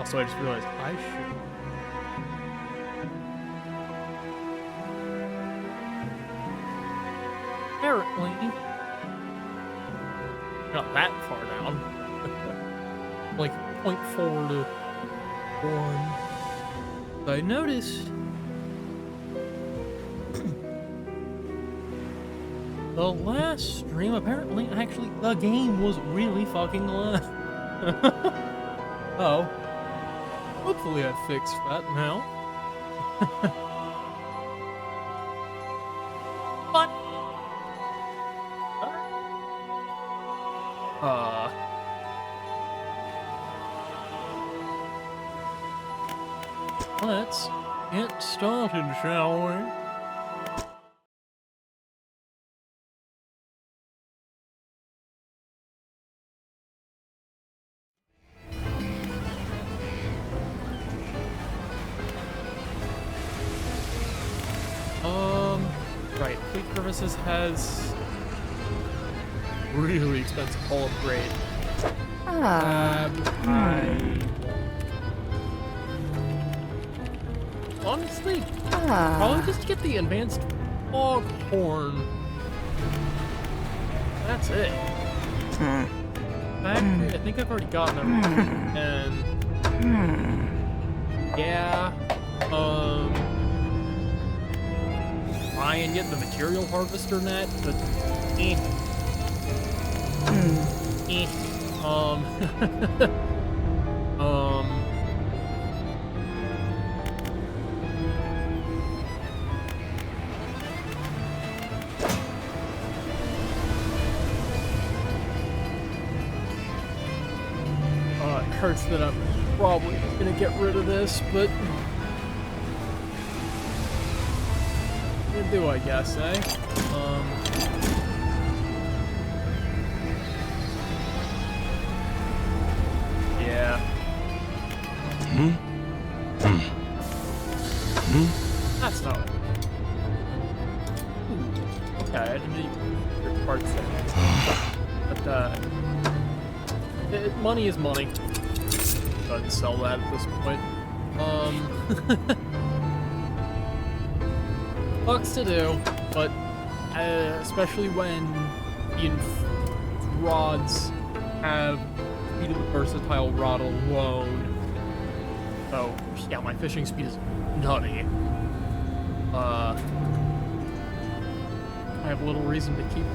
Also, I just realized I should. Apparently, not that far down. Like 0.4 to 1. I noticed the last stream, apparently, actually, the game was really fucking loud. Oh. Hopefully I fixed that now. What? Let's get started, shall we? Right, Fleet Services has really expensive hull upgrade. Honestly, probably just get the advanced foghorn. That's it. Actually, I think I've already gotten everything. And yeah, try and get the material harvester net, but it hurts that I'm probably gonna get rid of this, but do I guess, eh? Yeah. That's not it. Ooh, okay, I didn't need parts there. But, money is money. Go ahead and sell that at this point. Bucks to do, but especially when the rods have speed of the versatile rod alone. So yeah, my fishing speed is nutty. I have little reason to keep.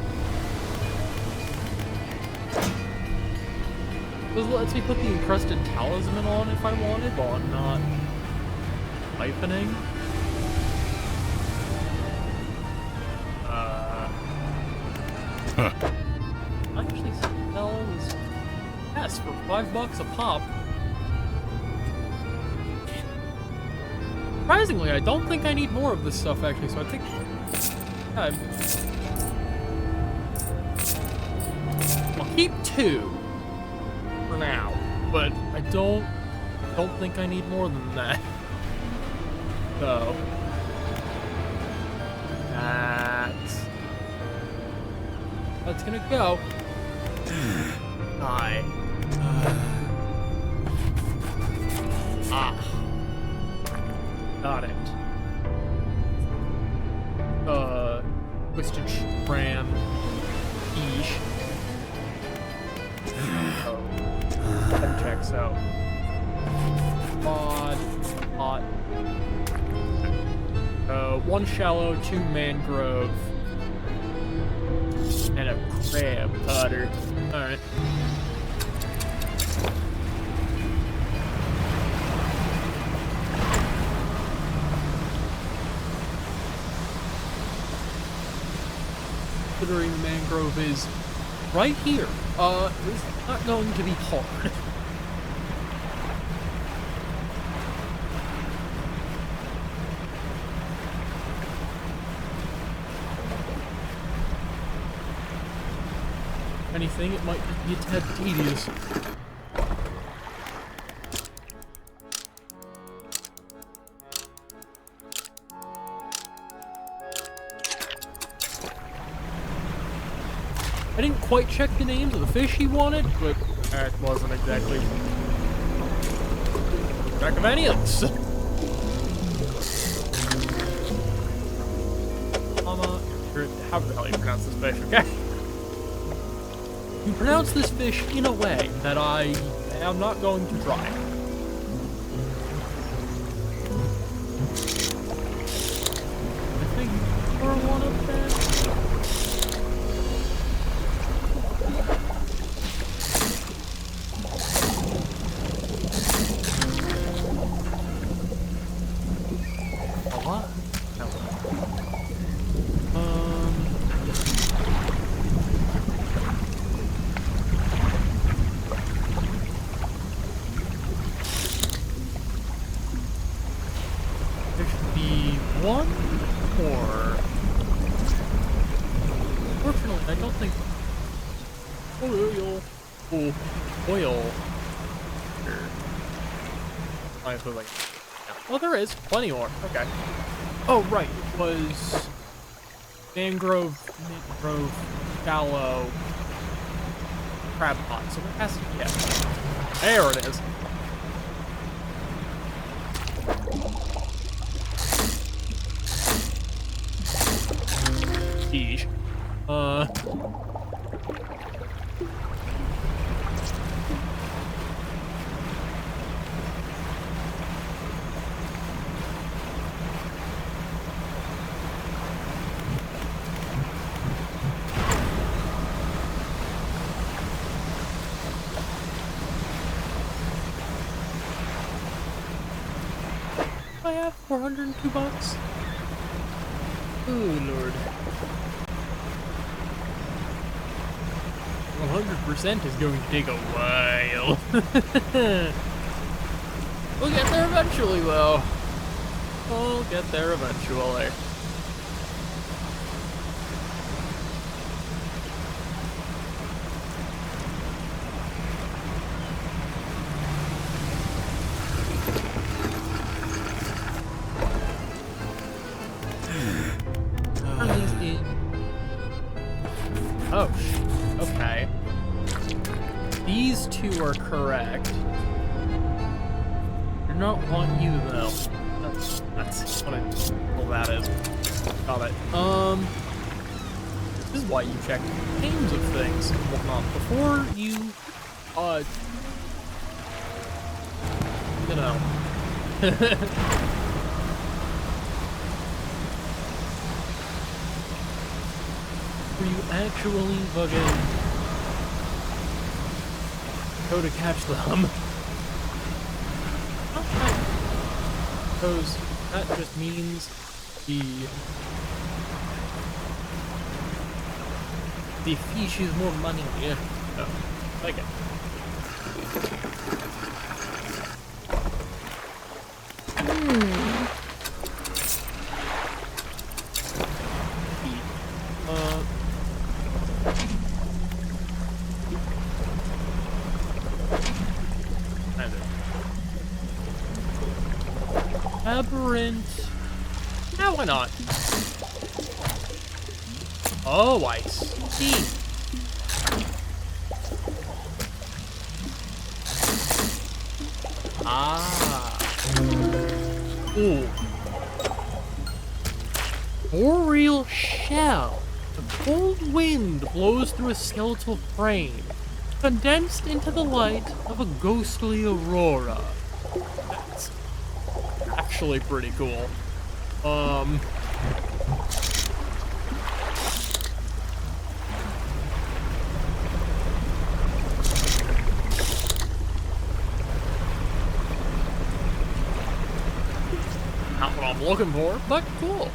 This lets me put the encrusted talisman on if I wanted, while I'm not siphoning. I actually sell this yes for $5 a pop. Surprisingly, I don't think I need more of this stuff actually, so I think I'll keep 2 for now, but I don't think I need more than that. So that's gonna go. Hi. Got it. Twisted Shram. Eesh. Oh. That checks out. Hot. 1 shallow, 2 mangrove. And a crab putter. Alright. Considering the mangrove is right here, it's not going to be hard. Anything, it might just be a tad tedious. I didn't quite check the names of the fish he wanted, but that wasn't exactly track of any of this. How the hell you pronounce this fish, okay? You pronounce this fish in a way that I am not going to try. I think we're one of them. A lot? No. There should be one more. Fortunately, I don't think oil. Oh, oil. Sure. I feel like. Oh, there is plenty more. Okay. Oh, right. It was mangrove, shallow, crab pot. So there has to be. Yeah. There it is. Sheesh. I have $402. Oh Lord. 100% is going to take a while. We'll get there eventually, though. We'll get there eventually. Oh, okay. These two are correct. I do not want you, though. That's what that is. Got it. This is why you check names of things and whatnot before you, you know. You actually fucking go to catch them. Okay. Because that just means the fish is more money. Yeah. Oh, like it. Labyrinth. Now why not? Oh, I see. Ah. Ooh. Boreal shell. The cold wind blows through a skeletal frame, condensed into the light of a ghostly aurora. That's actually pretty cool. Not what I'm looking for, but cool.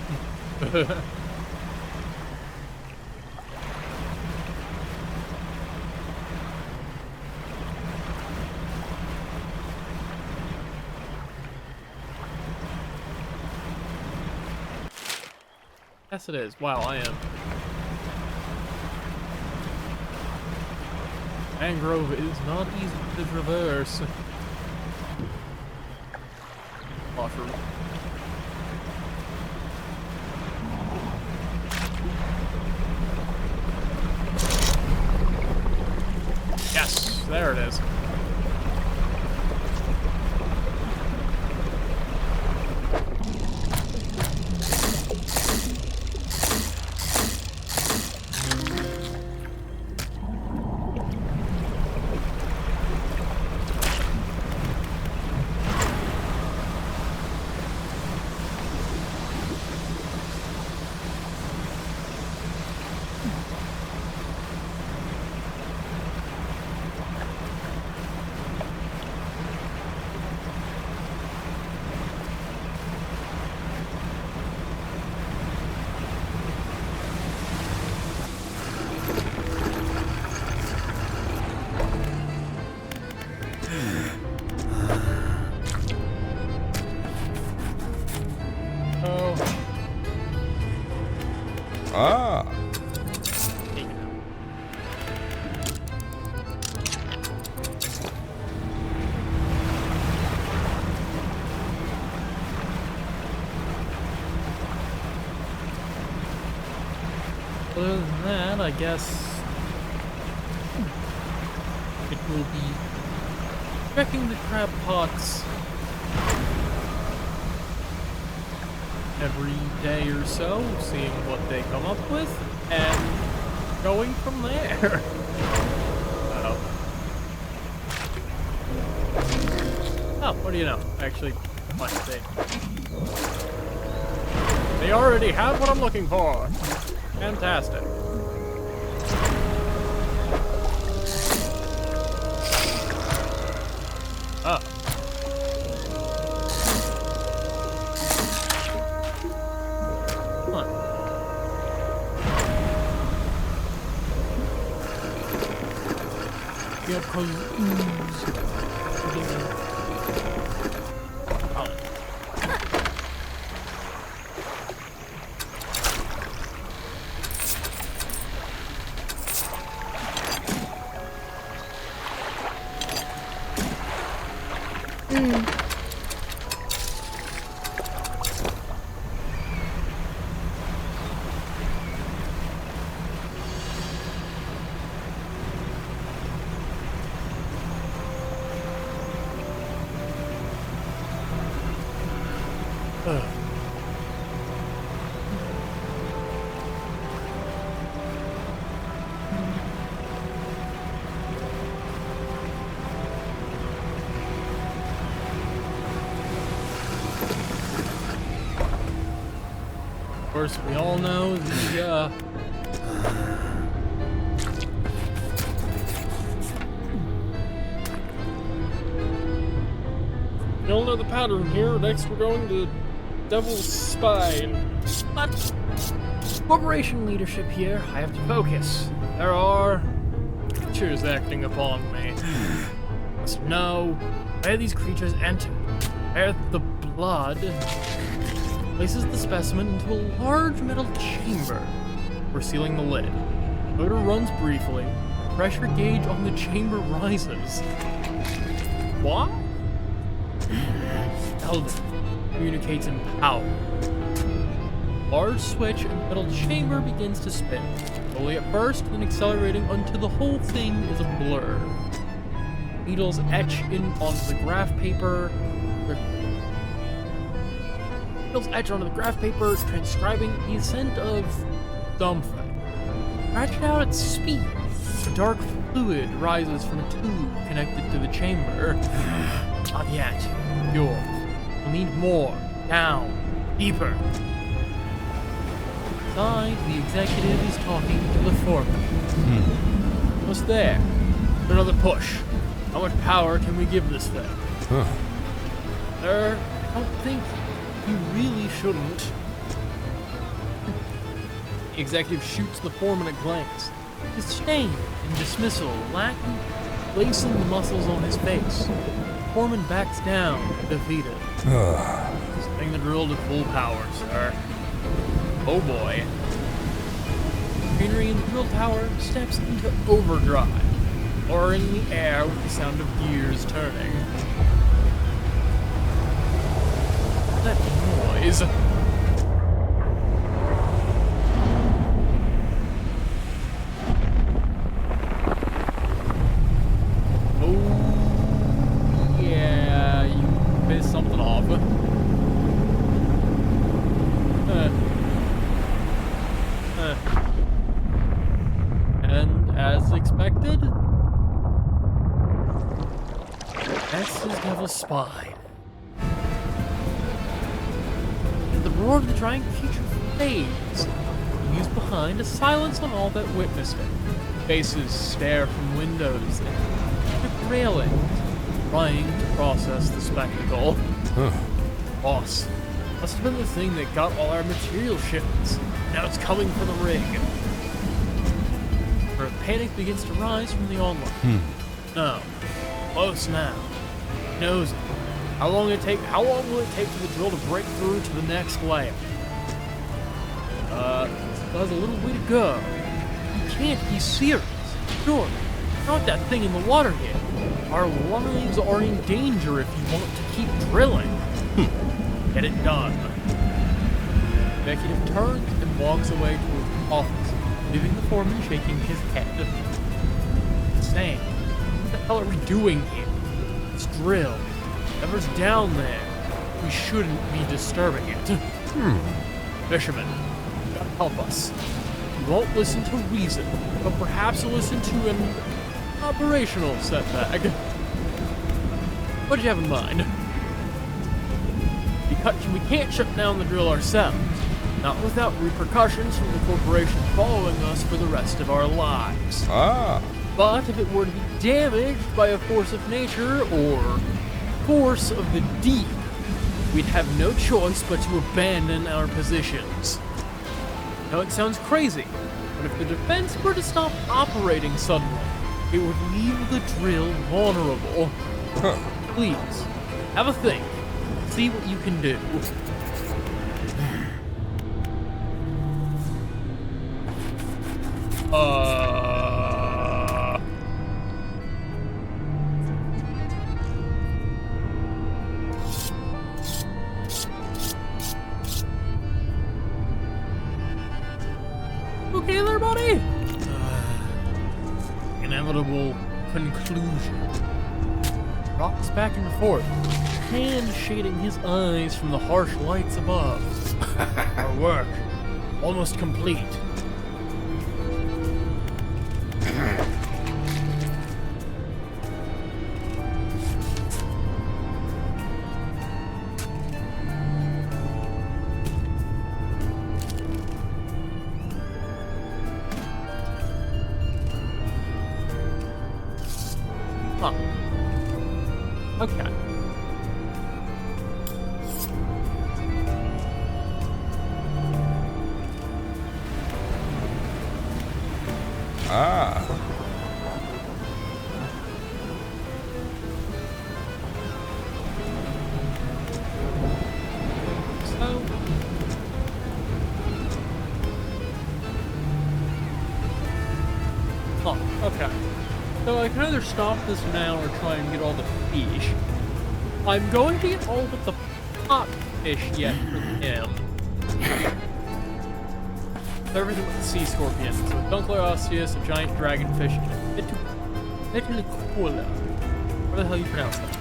Yes, it is. Wow, I am. Mangrove is not easy to traverse. Mushroom. Yes, there it is. other than that, I guess it will be checking the crab pots every day or so, seeing what they come up with, and going from there. Oh, what do you know? Actually, might say. They already have what I'm looking for. Fantastic. Oh. Huh. Yeah, cause of course, we all know the, you all know the pattern here. Next, we're going to Devil's Spine. But corporation leadership here, I have to focus. There are creatures acting upon me. Must know where these creatures enter, where the blood places the specimen into a large metal chamber. We're sealing the lid. Odor runs briefly. Pressure gauge on the chamber rises. What? Eldon communicates in power. Large switch and metal chamber begins to spin. Slowly at first, then accelerating until the whole thing is a blur. Needles etch in onto the graph paper. Etch onto the graph paper, transcribing the ascent of something. Ratchet out at speed. A dark fluid rises from a tube connected to the chamber. Not yet. Pure. We'll need more. Down. Deeper. Inside, the executive is talking to the foreman. What's there? Another push. How much power can we give this thing? Sir, I don't think you really shouldn't. The executive shoots the foreman a glance. Disdain and dismissal lacking place in the muscles on his face. The foreman backs down, defeated. Setting the drill to full power, sir. Oh boy. Machinery in the drill tower steps into overdrive, or in the air with the sound of gears turning. That noise. Oh, yeah, you pissed something off. And as expected, that's his Devil's Spine. The roar of the giant creature fades, leaves behind a silence on all that witnessed it. Faces stare from windows and railings, trying to process the spectacle. Boss, must have been the thing that got all our material shipments. Now it's coming for the rig. Where panic begins to rise from the onlook. No, close now. Knows it. How long will it take for the drill to break through to the next layer? Still has a little way to go. You can't be serious. Sure, not that thing in the water yet. Our lives are in danger if you want to keep drilling. Get it done. The executive turns and walks away to his office. leaving the foreman shaking his head. Saying, what the hell are we doing here? It's drill. Whatever's down there, we shouldn't be disturbing it. Fisherman, you gotta help us. You won't listen to reason, but perhaps you'll listen to an operational setback. What do you have in mind? Because we can't shut down the drill ourselves, not without repercussions from the corporation following us for the rest of our lives. But if it were to be damaged by a force of nature or force of the deep, we'd have no choice but to abandon our positions. Now it sounds crazy, but if the defense were to stop operating suddenly, it would leave the drill vulnerable. Please, have a think. See what you can do. Okay there, buddy? Inevitable conclusion. Rocks back and forth, hand shading his eyes from the harsh lights above. Our work, almost complete. Okay. Okay. So I can either stop this now or try and get all the fish. I'm going to get all but the pot fish yet for him. Everything with the sea scorpion. So Dunkler osseous, a giant dragonfish, and a Vitilicula. Where the hell you pronounce that?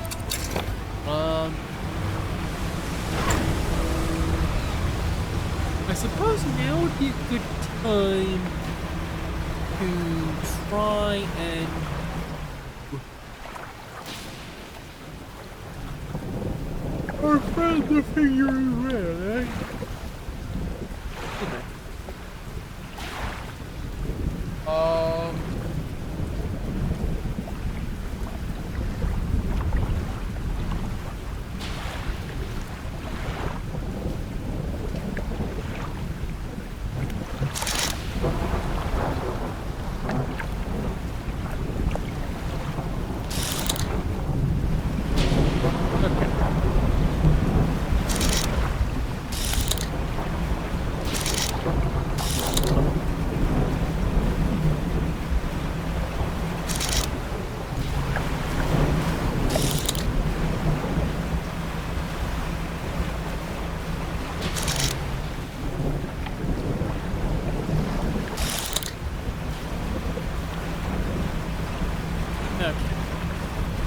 I suppose now would be a good time to try and our friends are figuring red, eh? Okay.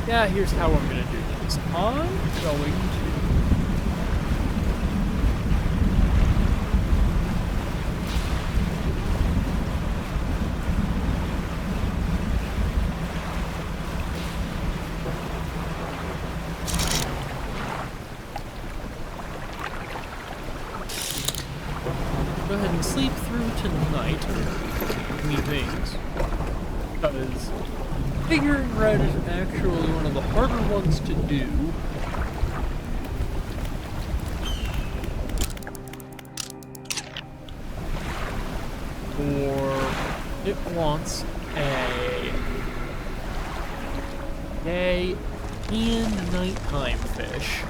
Yeah, here's how I'm gonna do this. I'm going to go ahead and sleep through tonight, methinks, because figuring red is actually one of the harder ones to do. Or it wants a day and nighttime fish,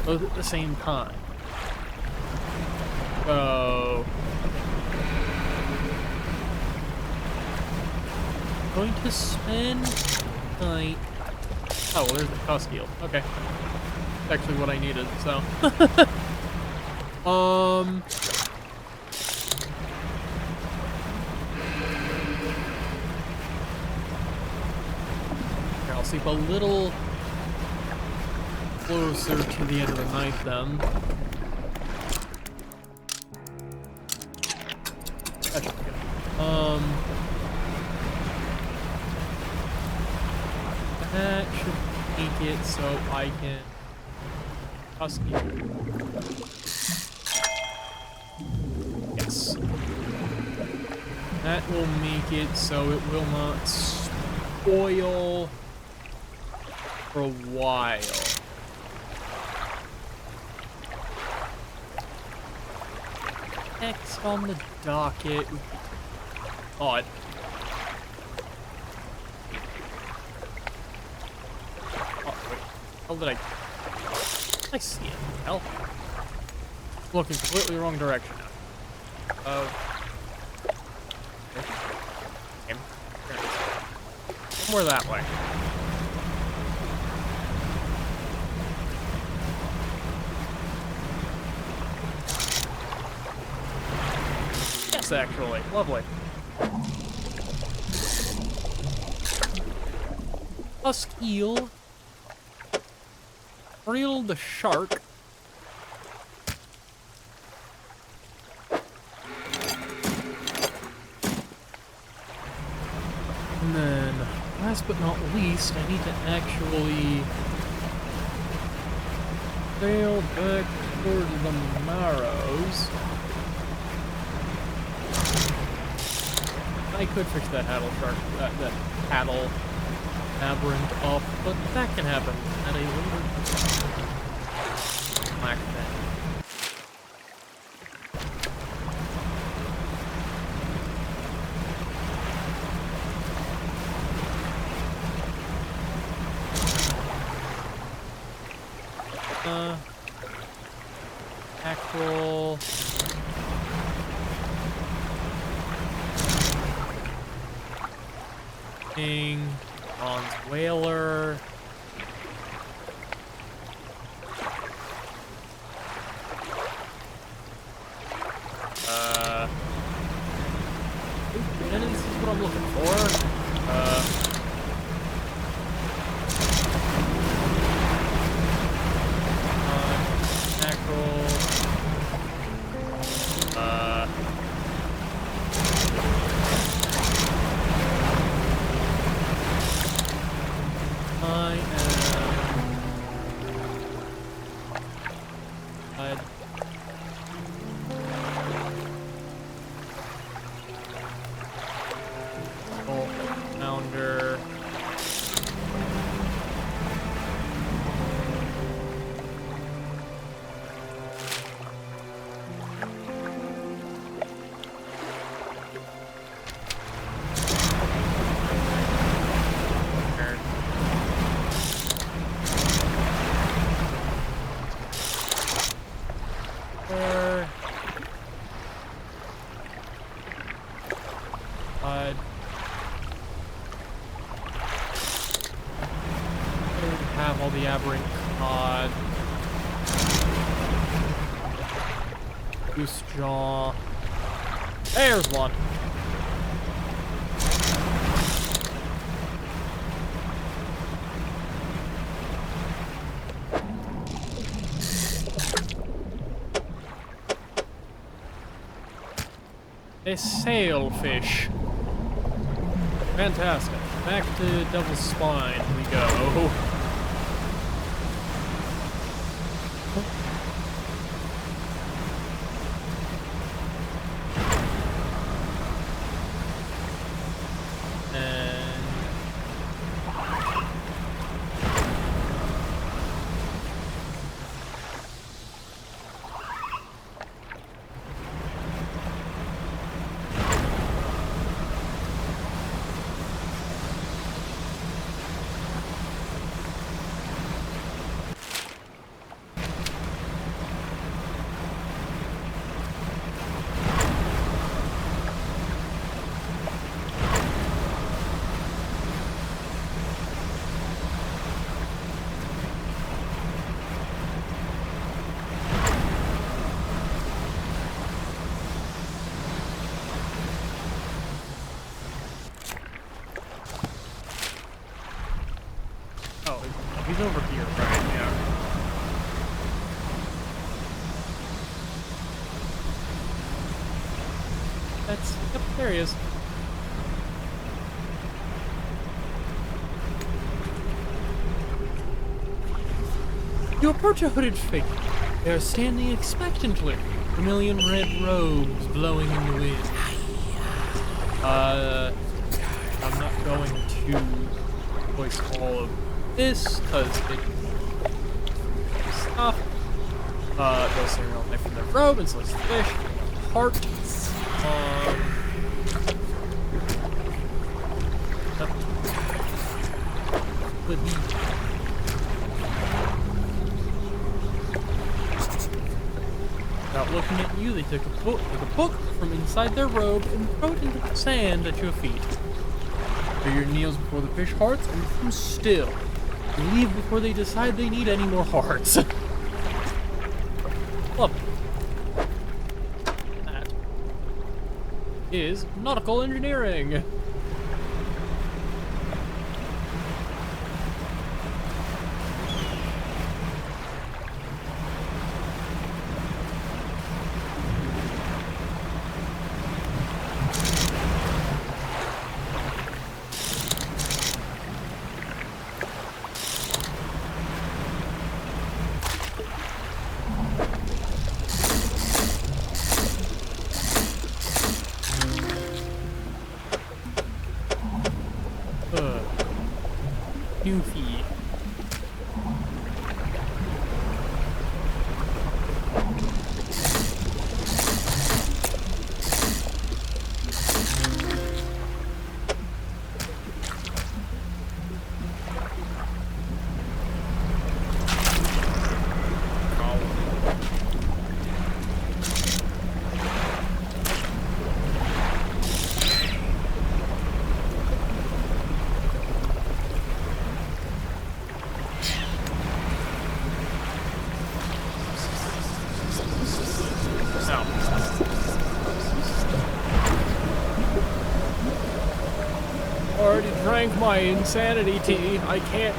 both at the same time. So going to spend night. Oh, well, there's the Cuskeel. Okay. That's actually what I needed, so. I'll sleep a little closer to the end of the night then. That should be good. That should make it so I can husky. Yes. That will make it so it will not spoil for a while. Next on the docket would be odd. Oh, wait. How did I see it? Hell. Looking completely wrong direction now. Oh. Okay. Somewhere that way. Yes, actually. Lovely. Huskeel. Reel the shark. And then, last but not least, I need to actually sail back toward the Marrows. I could fix that paddle shark, that paddle aberrant up, but that can happen at a later black thing. Mackerel. King. Bronze whaler. This is what I'm looking for. Mackerel. Founder. Have all the aberrant cod. Goose jaw. There's one. A sailfish. Fantastic. Back to Devil's Spine we go. He's over here, right? Yeah. Yep, there he is. You approach a hooded figure. They are standing expectantly, vermilion red robes blowing in the wind. I'm not going to voice all of this, because it's stuff. They'll say real life from their robe and slice the fish. Heart. Without looking at you, they take a book from inside their robe and throw it into the sand at your feet. Your kneels before the fish hearts and become still. You leave before they decide they need any more hearts. Lovely. That is nautical engineering. Goofy. Already drank my insanity tea. I can't.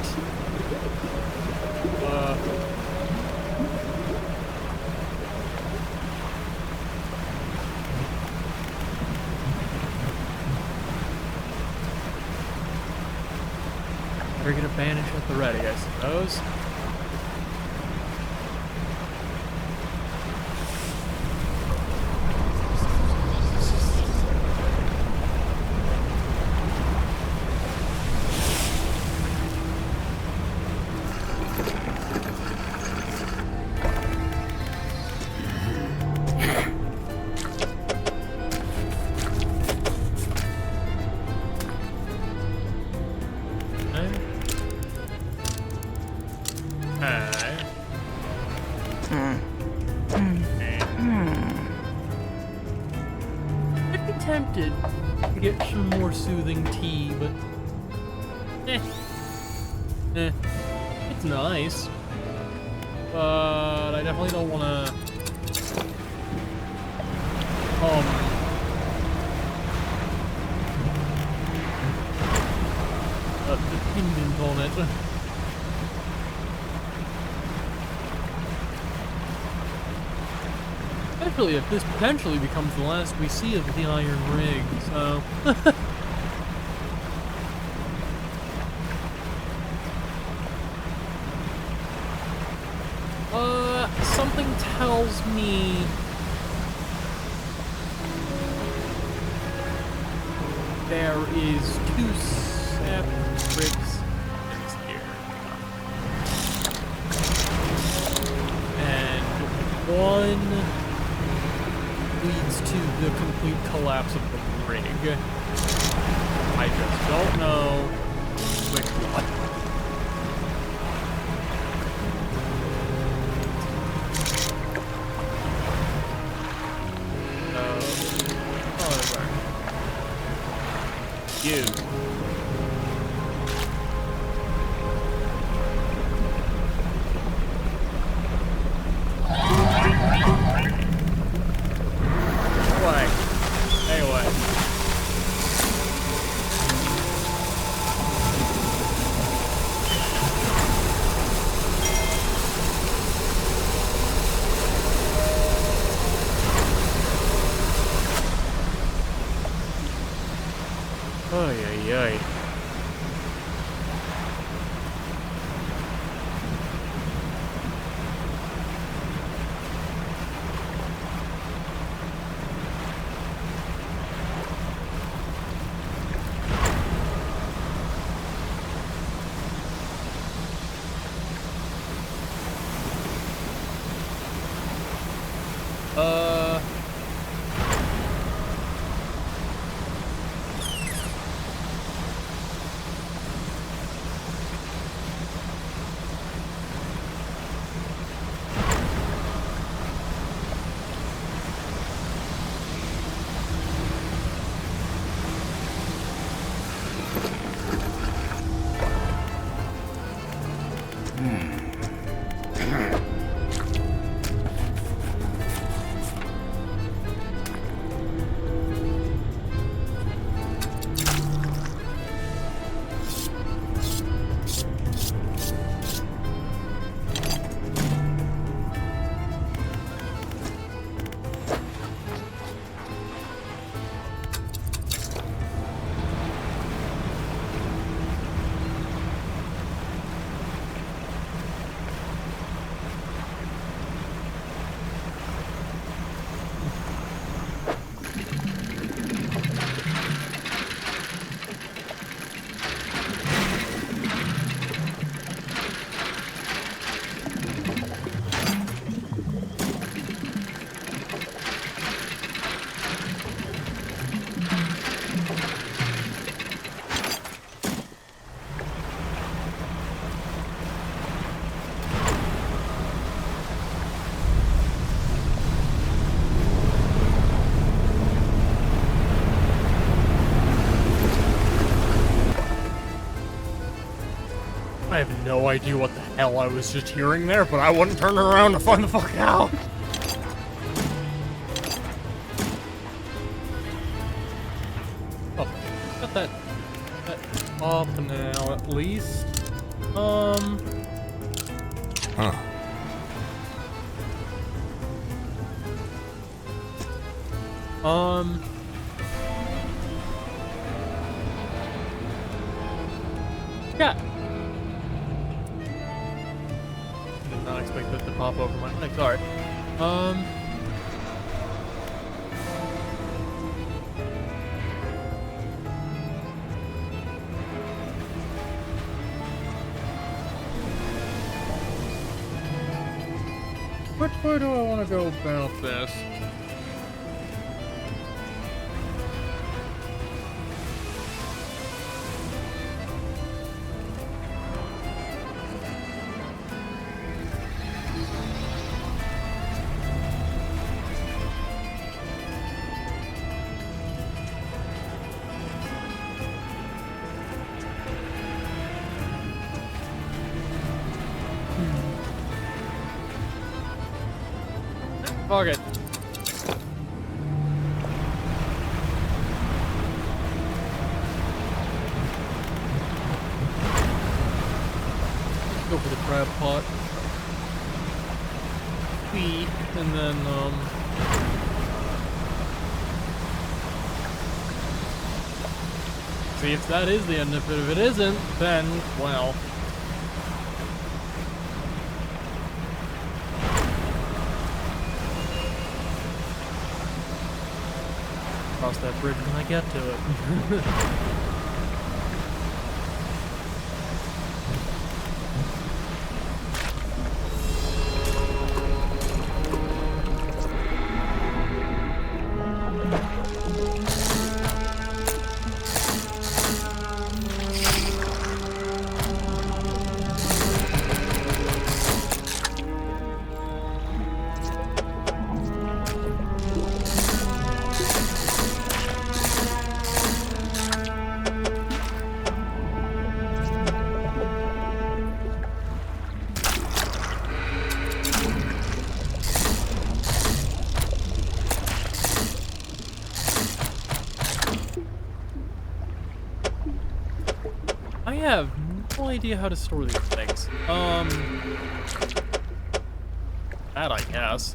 We're gonna banish at the ready, I suppose. I'd be tempted to get some more soothing tea, but it's nice. But I definitely don't want to dependent on it. Especially if this potentially becomes the last we see of the Iron Rig, so... something tells me... there is two separate things here. And one leads to the complete collapse of the rig. I just don't know which one. You. ay. I have no idea what the hell I was just hearing there, but I wouldn't turn around to find the fuck out. Oh, got that up now at least. Huh. Yeah. Did not expect that to pop over my head. Sorry. Which way do I want to go about this? Fuck it. Go for the crab pot. Wee, and then, see if that is the end of it. If it isn't, then, well. Cross that bridge when I get to it. I have no idea how to store these things. That I guess.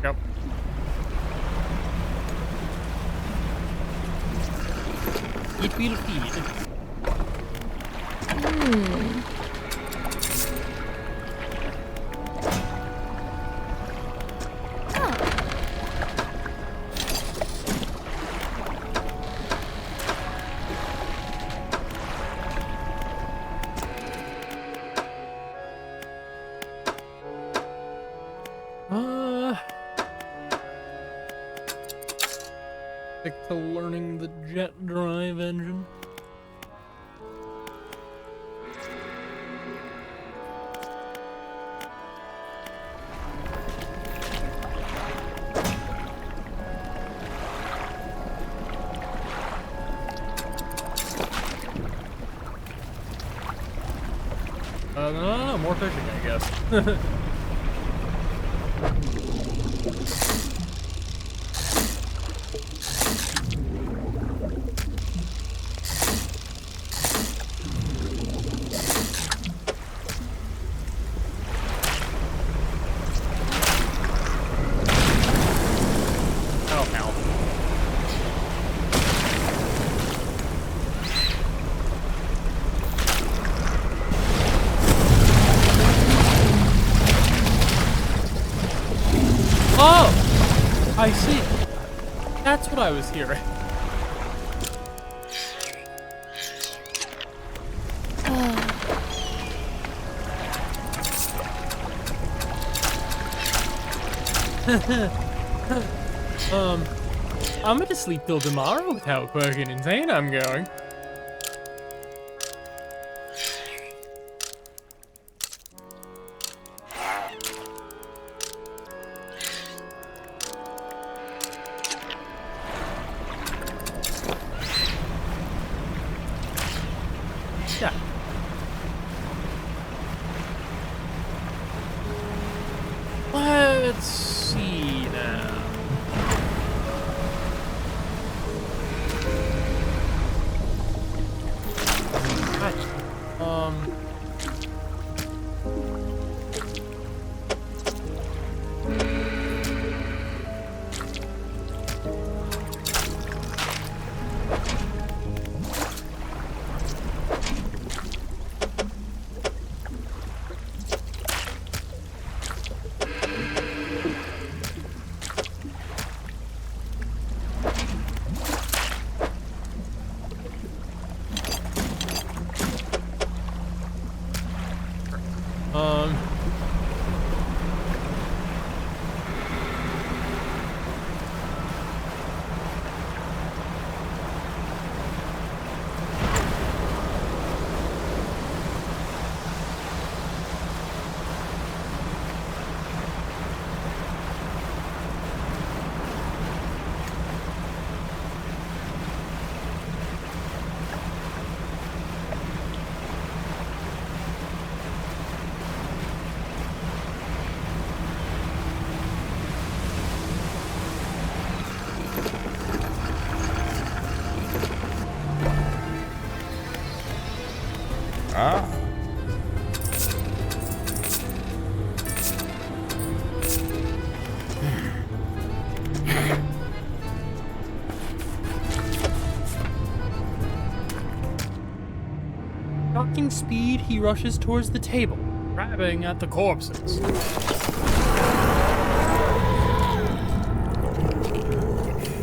Yep. It will feed. Stick to learning the jet drive engine. No, more fishing, I guess. Oh! I see. That's what I was hearing. I'm gonna sleep till tomorrow with how fucking insane I'm going. Yeah. Let's see now. Shocking speed, he rushes towards the table, grabbing at the corpses.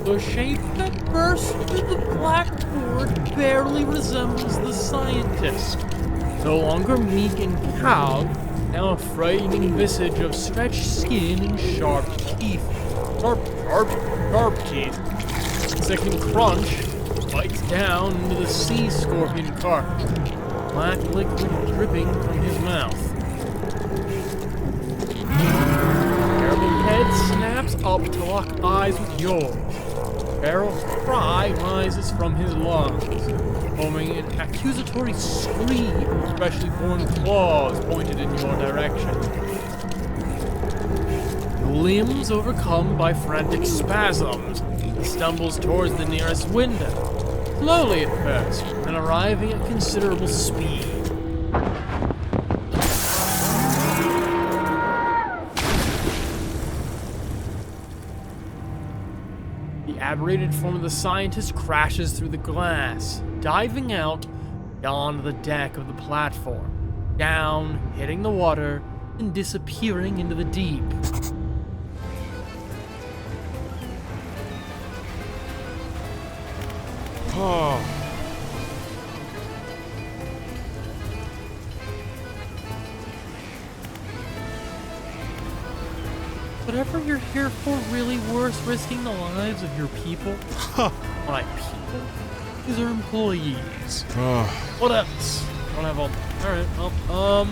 The shape that bursts through the blackboard barely resembles the scientist. No longer meek and cowed, now a frightening visage of stretched skin and sharp teeth. Sharp teeth. Second crunch bites down into the sea scorpion carcass. Black liquid dripping from his mouth. Carolyn's head snaps up to lock eyes with yours. Barrel's cry rises from his lungs, forming an accusatory scream, freshly born claws pointed in your direction. Limbs overcome by frantic spasms, he stumbles towards the nearest window, slowly at first, and arriving at considerable speed. The aberrated form of the scientist crashes through the glass, diving out beyond the deck of the platform, down, hitting the water, and disappearing into the deep. Oh. Whatever you're here for really worth risking the lives of your people? My people? These are employees. What else? I don't have all... Alright, well,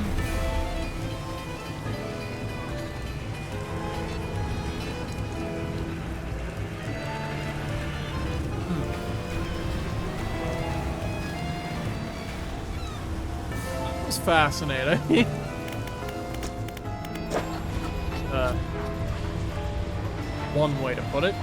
That was fascinating. One way to put it.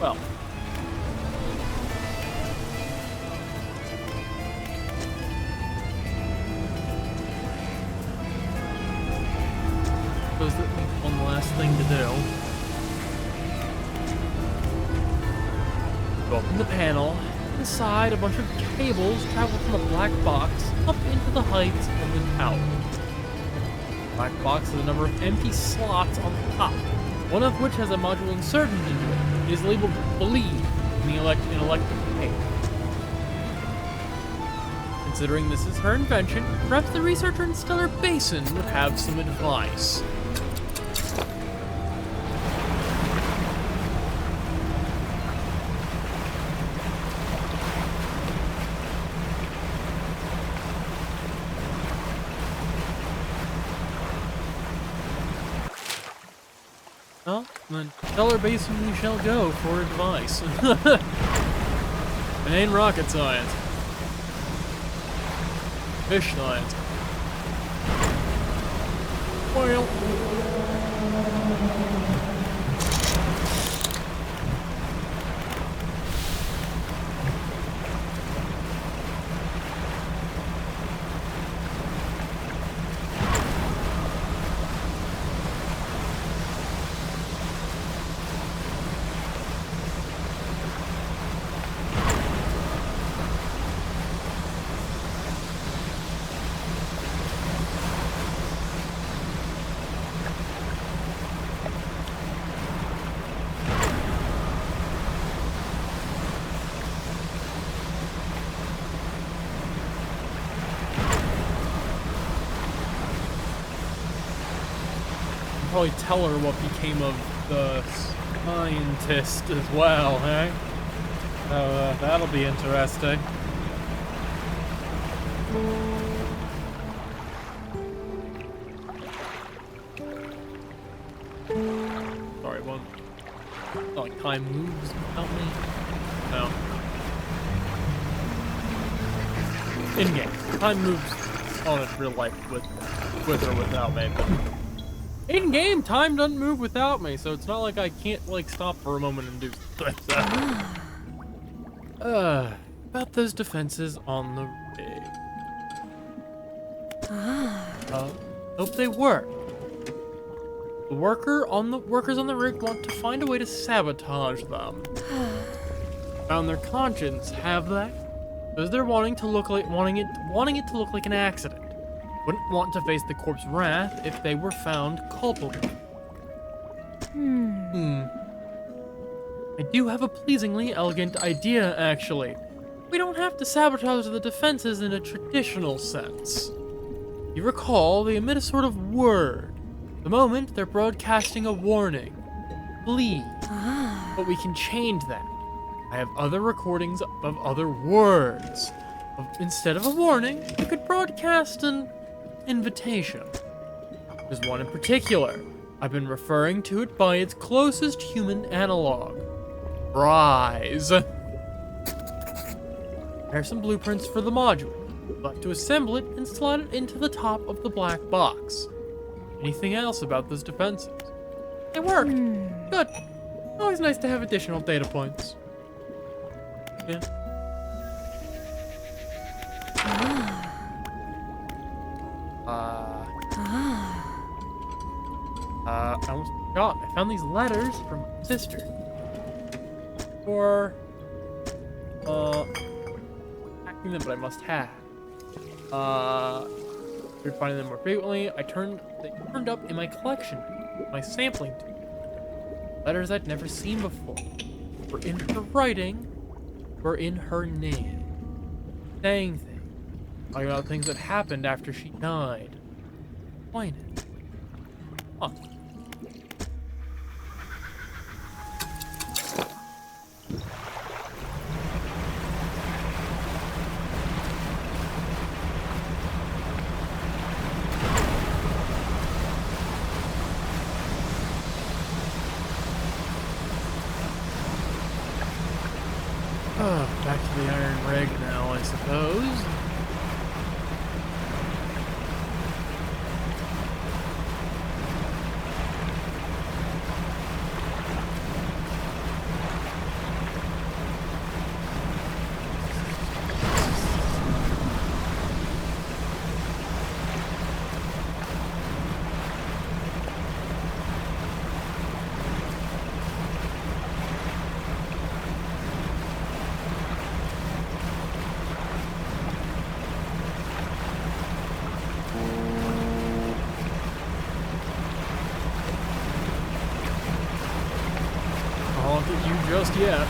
Well. Suppose that one last thing to do. Open the panel. Inside, a bunch of cables travel from the black box up into the heights of the tower. The black box has a number of empty slots on the top, one of which has a module inserted into it. It is labeled bleed in electric tape. Considering this is her invention, perhaps the researcher in Stellar Basin would have some advice. Well, then Stellar Basin we shall go for advice. It ain't rocket science. Fish science. Well. Probably tell her what became of the scientist as well, eh? So that'll be interesting. Sorry, one. It's not like time moves without me. No. In game, time moves on in real life with or without me. But in game, time doesn't move without me, so it's not like I can't like stop for a moment and do stuff. About those defenses on the rig. Hope they work. The workers on the rig want to find a way to sabotage them. Found their conscience, have they? Because they're wanting it to look like an accident. Wouldn't want to face the corp's wrath if they were found culpable. I do have a pleasingly elegant idea, actually. We don't have to sabotage the defenses in a traditional sense. You recall, they emit a sort of word. The moment, they're broadcasting a warning. Bleed. But we can change that. I have other recordings of other words. Instead of a warning, you could broadcast an invitation. There's one in particular. I've been referring to it by its closest human analog. Rise. There's some blueprints for the module. Left to assemble it and slide it into the top of the black box. Anything else about those defenses? It worked. Good. Always nice to have additional data points. Yeah. I almost forgot. I found these letters from my sister. Or, hacking them, but I must have. Started finding them more frequently. They turned up in my collection, my sampling tool. Letters I'd never seen before. Were in her writing, were in her name. Saying things. Talking about things that happened after she died. Explain it. Huh. Back to the iron rig now, I suppose. Just yet.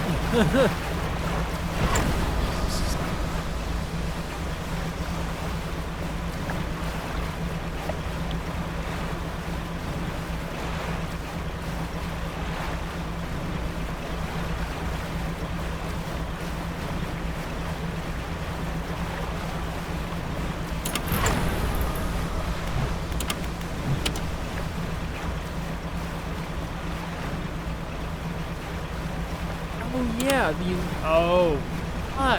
Oh yeah, oh, hi.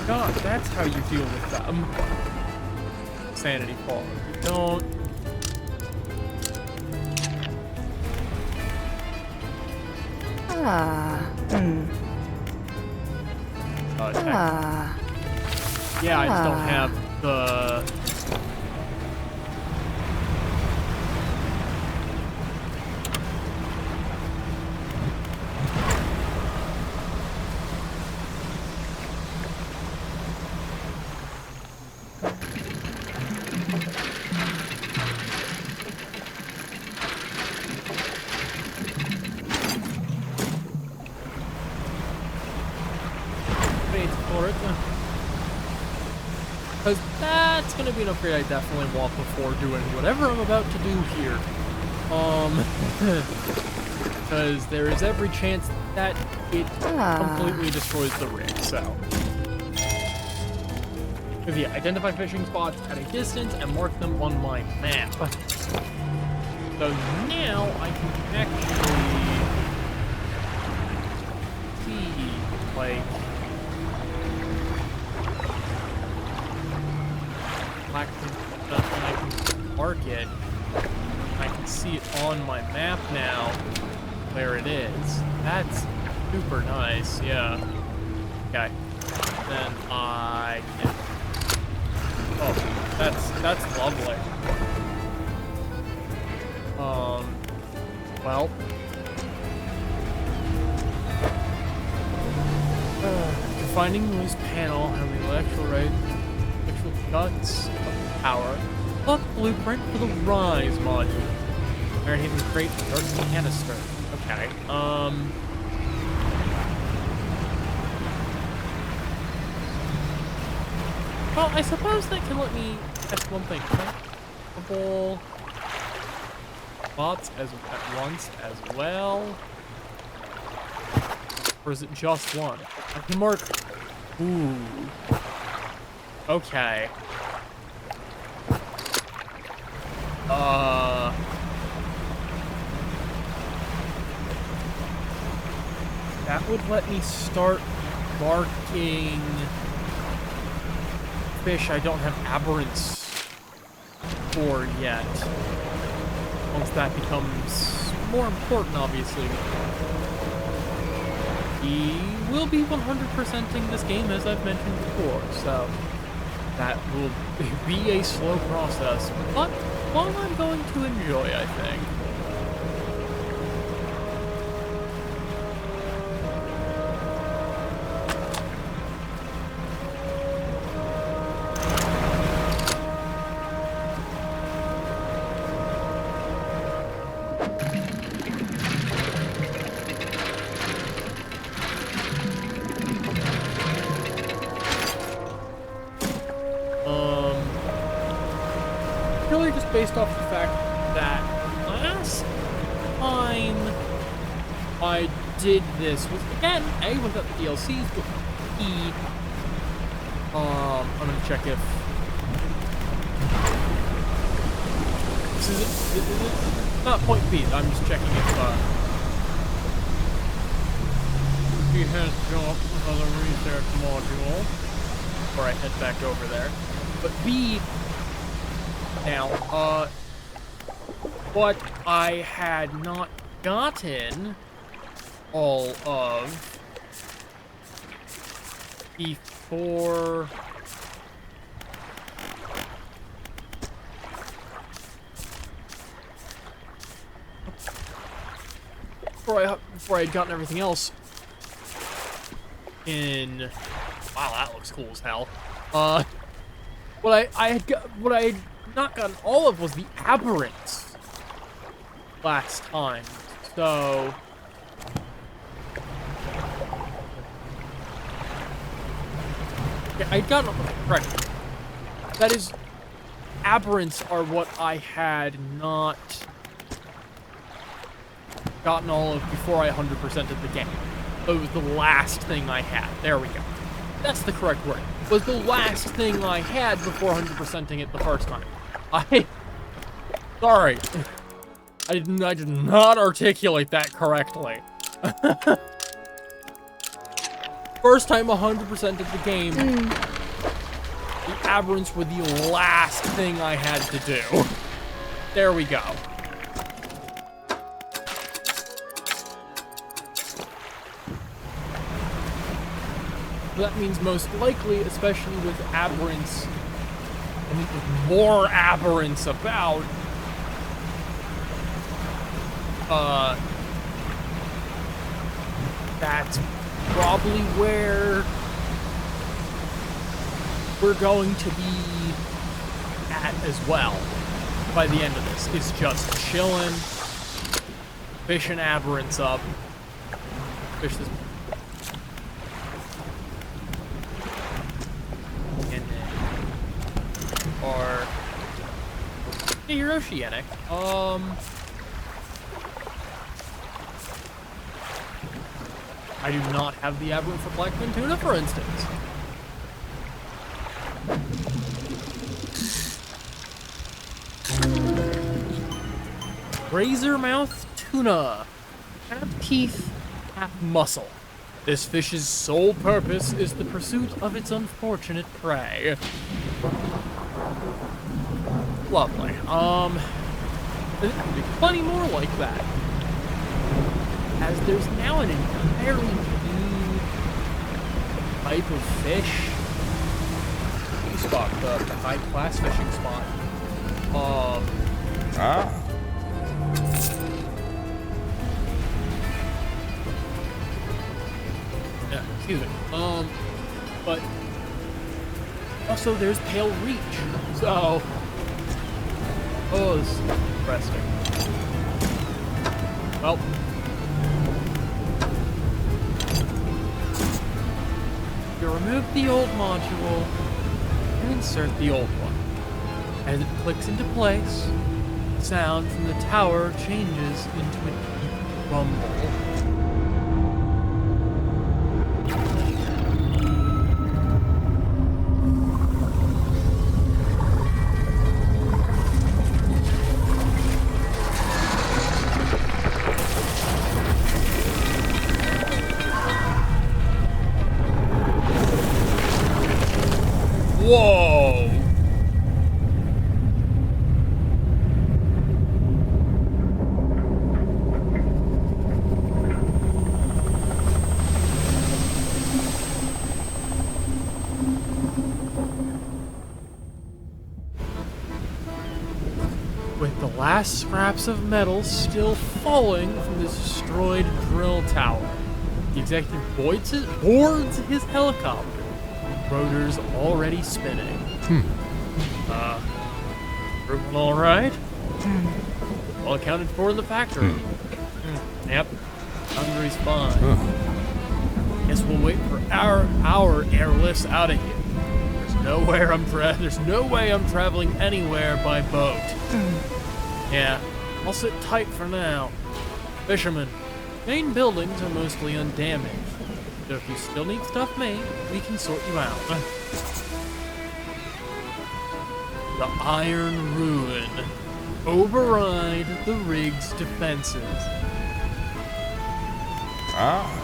God, that's how you deal with them. Sanity fall. Don't. Yeah, I just don't have the. For it, because that's gonna be an upgrade I definitely want before doing whatever I'm about to do here. Because there is every chance that it completely destroys the rig. So, yeah, identify fishing spots at a distance and mark them on my map. So now I can actually see, like. And I can mark it. I can see it on my map now where it is. That's super nice, yeah. Okay. Then I can... Oh, that's lovely. Well. After finding the loose panel and the electrolyte guts of power. Look, blueprint for the Rise module. Iron Haven's great dark canister. Okay. Well, I suppose that can let me test one thing. Multiple spots at once as well. Or is it just one? I can mark. Ooh. Okay. That would let me start marking fish I don't have aberrants for yet. once that becomes more important, obviously, he will be 100%ing this game, as I've mentioned before, so that will be a slow process, but one I'm going to enjoy, I think. Purely just based off the fact that last time I did this was, again, A, without the DLCs, but B, I'm gonna check if this is not point B, I'm just checking if he has dropped another research module before I head back over there. But B, now, what I had not gotten all of before I had gotten everything else in, wow, that looks cool as hell. What I had not gotten all of was the aberrants last time, so yeah, I'd gotten correct. That is, aberrants are what I had not gotten all of before I 100%ed the game. It was the last thing I had. There we go. That's the correct word. Was the last thing I had before 100%ing it the first time. Sorry. I did not articulate that correctly. First time 100%ed the game, the aberrants were the last thing I had to do. There we go. That means most likely, especially with aberrants, and with more aberrants about, that's probably where we're going to be at as well by the end of this. Is just chilling, fishing aberrants up, fish this. Or you're oceanic. I do not have the aberrant for blackfin tuna, for instance. Razormouth tuna. Half teeth, half muscle. This fish's sole purpose is the pursuit of its unfortunate prey. Lovely. There's plenty more like that. As there's now an entirely new type of fish. Spot, the high-class fishing spot. Yeah, excuse me. But also there's pale reach. So, oh, this is interesting. Well, you remove the old module and insert the old one. As it clicks into place, the sound from the tower changes into a deep rumble. Whoa! with the last scraps of metal still falling from this destroyed drill tower. The executive boards his helicopter, rotors already spinning. Everyone all right? All accounted for in the factory. Yep, Hungary's fine. Guess we'll wait for our airlifts out of here. There's no way I'm traveling anywhere by boat. Yeah, I'll sit tight for now. Fishermen, main buildings are mostly undamaged. So if you still need stuff made, we can sort you out. The Iron Ruin. Override the rig's defenses. Wow.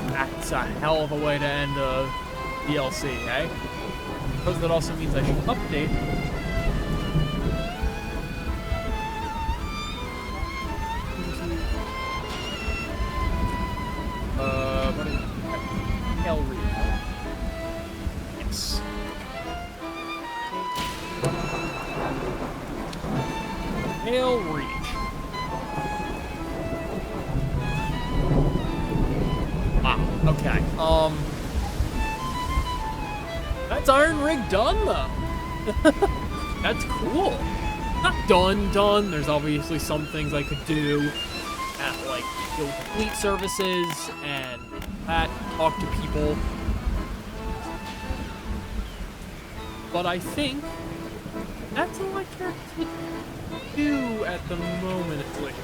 That's a hell of a way to end a DLC, eh? Because that also means I should update. What is it? Hell Reef. Yes. Hell Reach. Okay, that's Iron Rig done, though. That's cool. Not done. There's obviously some things I could do at, like, the fleet services and talk to people. But I think that's all I care to do at the moment, at least,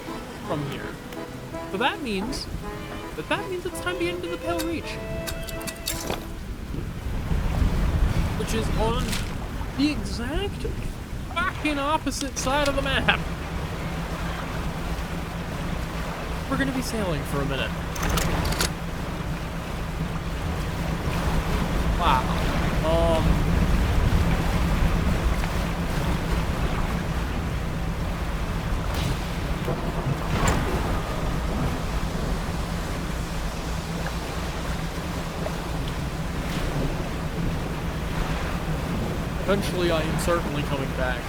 from here. So that means it's time to get into the Pale Reach. Which is on the exact fucking opposite side of the map. We're gonna be sailing for a minute. Wow. Eventually, I am certainly coming back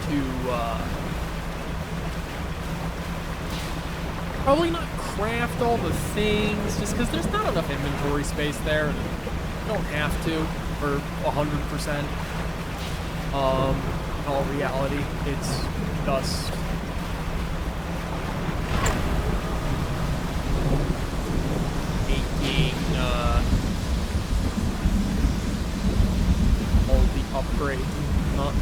to probably not craft all the things, just because there's not enough inventory space there, and you don't have to for 100%. In all reality, it's just making all the upgrades, not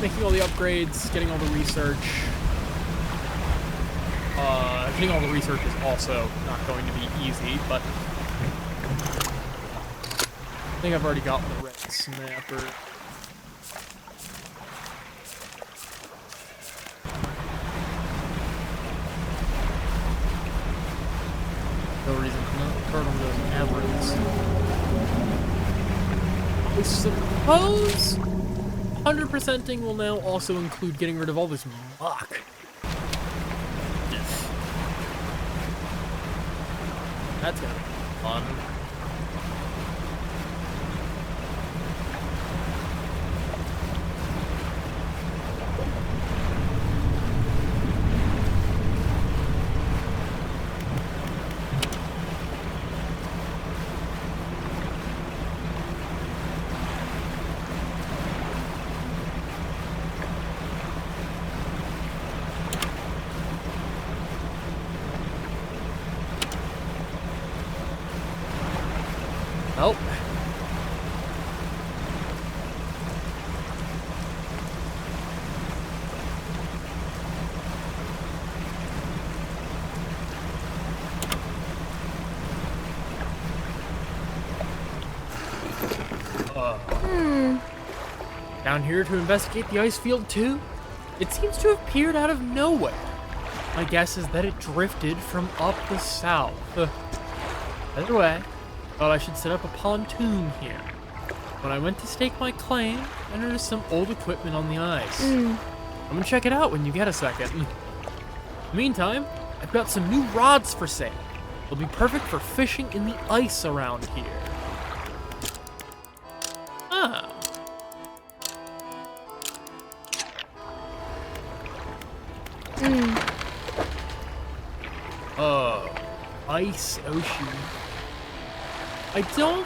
making all the upgrades, getting all the research. Getting all the research is also not going to be easy, but I think I've already gotten the red snapper. No reason to not turn on those average. I suppose 100%ing will now also include getting rid of all this muck. That's gonna be fun. Nope. Down here to investigate the ice field too? It seems to have appeared out of nowhere. My guess is that it drifted from up the south. Either way, thought I should set up a pontoon here. When I went to stake my claim, I noticed some old equipment on the ice. Mm. I'm gonna check it out when you get a second. Meantime, I've got some new rods for sale. They'll be perfect for fishing in the ice around here. Oh. Oh, ice ocean. I don't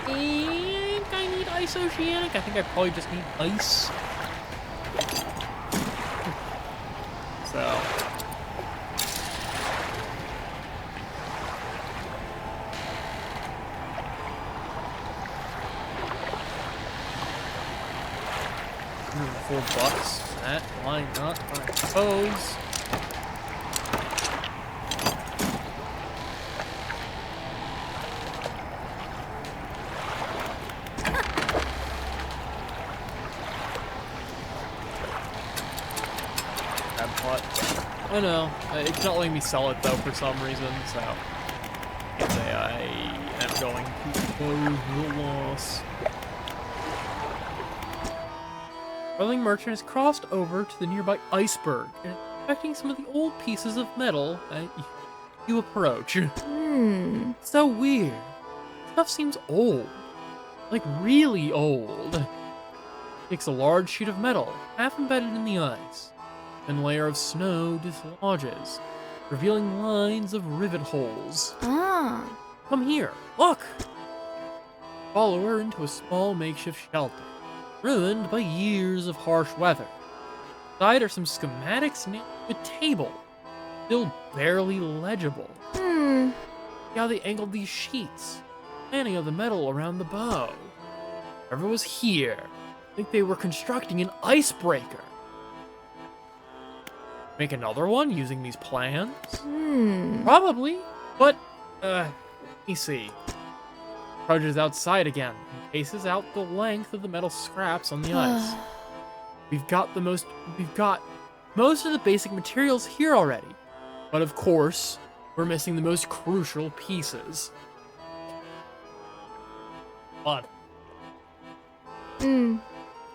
think I need ice oceanic. I think I probably just need ice. So. $4. That, why not? I suppose. Oh no, it's not letting me sell it though for some reason, so I can't say I am going to close the loss. Traveling merchant has crossed over to the nearby iceberg and is inspecting some of the old pieces of metal you approach. So weird. Stuff seems old. Like really old. Takes a large sheet of metal, half embedded in the ice. Thin layer of snow dislodges, revealing lines of rivet holes. Ah. Come here, look! Follow her into a small makeshift shelter, ruined by years of harsh weather. Inside are some schematics nailed to a table, still barely legible. See how they angled these sheets, planning of the metal around the bow. Whoever was here, I think they were constructing an icebreaker. Make another one using these plans? Probably, but, let me see. Trudges outside again and paces out the length of the metal scraps on the ice. We've got most of the basic materials here already, but of course, we're missing the most crucial pieces. But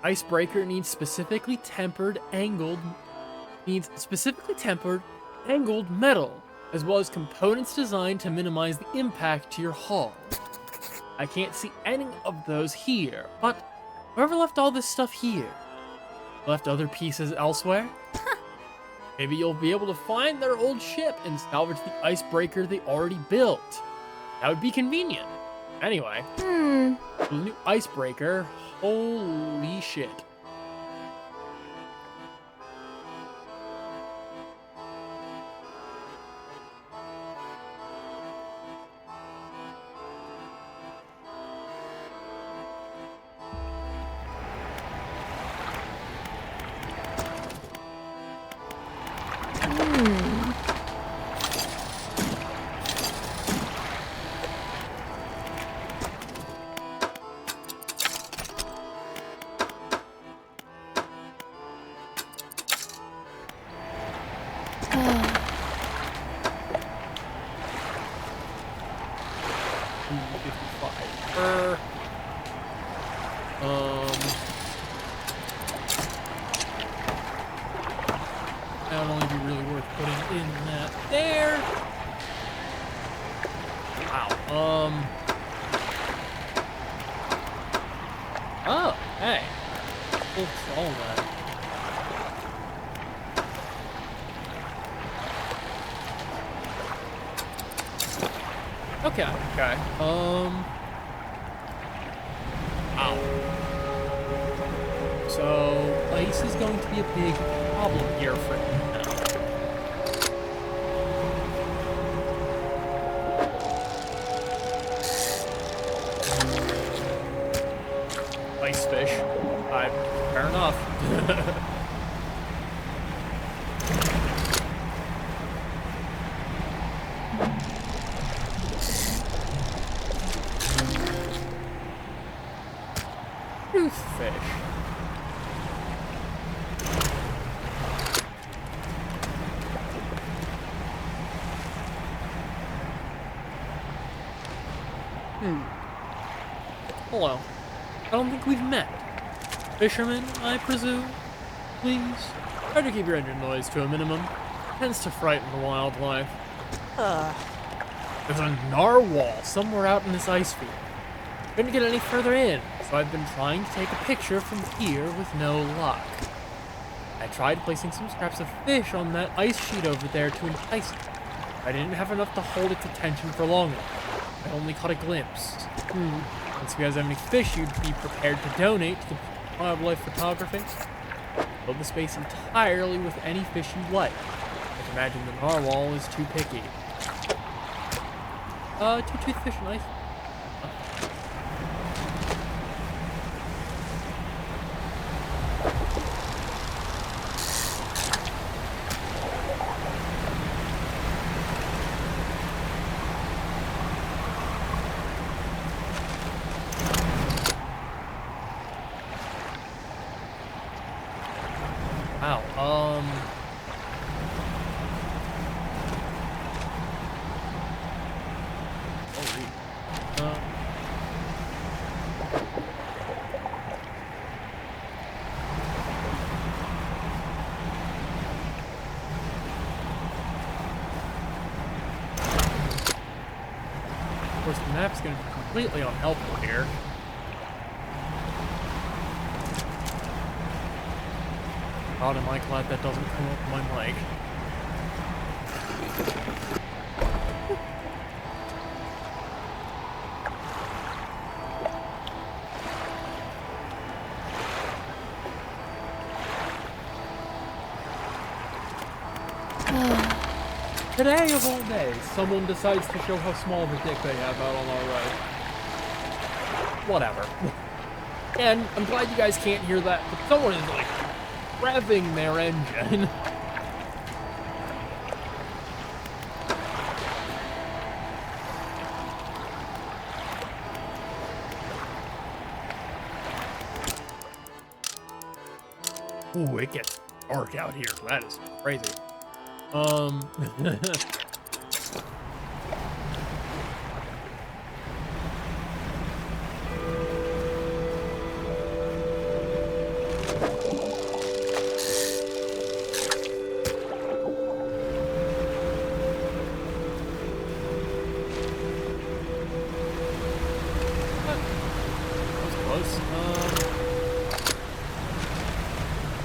icebreaker needs specifically tempered, angled metal, as well as components designed to minimize the impact to your hull. I can't see any of those here, but whoever left all this stuff here, left other pieces elsewhere? Maybe you'll be able to find their old ship and salvage the icebreaker they already built. That would be convenient. Anyway, the new icebreaker, holy shit. That would only be really worth putting in that there. Wow. Oh, hey. What's all that? Okay. Ow. So, ice is going to be a big problem here for him now. Ice fish. Fair enough. Toothfish. hello. I don't think we've met. Fisherman, I presume? Please, try to keep your engine noise to a minimum. It tends to frighten the wildlife. There's a narwhal somewhere out in this ice field. Couldn't get any further in, so I've been trying to take a picture from here with no luck. I tried placing some scraps of fish on that ice sheet over there to entice it. I didn't have enough to hold its attention for long enough. I only caught a glimpse. Once you guys have any fish you'd be prepared to donate to the wildlife photography, fill the space entirely with any fish you like. I can imagine the narwhal is too picky. Two toothfish, nice. Wow, of course, the map's going to be completely unhelpful here. God, am I glad that doesn't come up my mic. Today of all days, someone decides to show how small of a dick they have out on our road. Whatever. And I'm glad you guys can't hear that, but someone is like revving their engine. Ooh, it gets dark out here. That is crazy.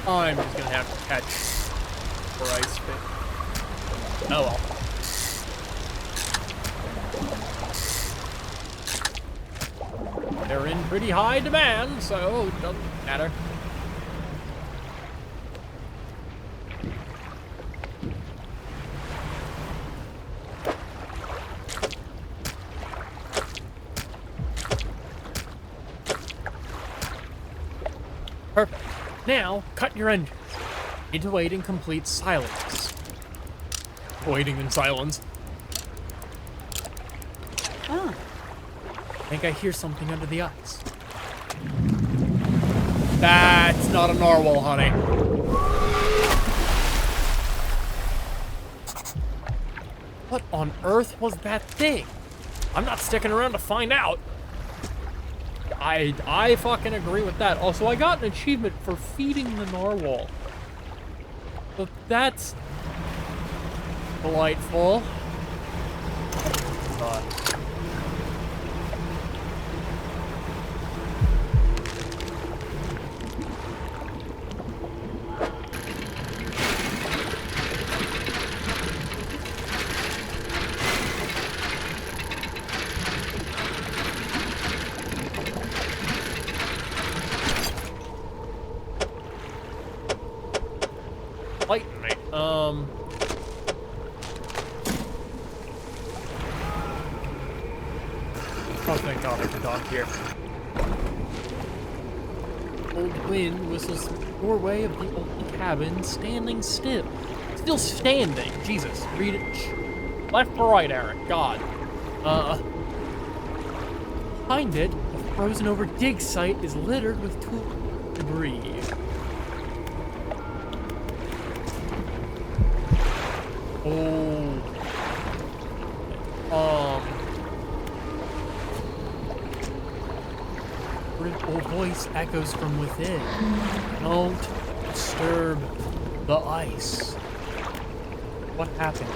I'm just gonna have to catch for ice fish. Oh well. They're in pretty high demand, so it doesn't matter. Perfect. Now, cut your engines. Need to wait in complete silence. Waiting in silence. Oh. I think I hear something under the ice. That's not a narwhal, honey. What on earth was that thing? I'm not sticking around to find out. I fucking agree with that. Also, I got an achievement for feeding the narwhal. But that's delightful. Fighting me. Oh, thank God I can dock here. Old wind whistles through the doorway of the old cabin, standing still. Still standing. Jesus. Read it. Left or right, Eric? God. Behind it, a frozen over dig site is littered with tool debris. a voice echoes from within. Don't disturb the ice. What happened?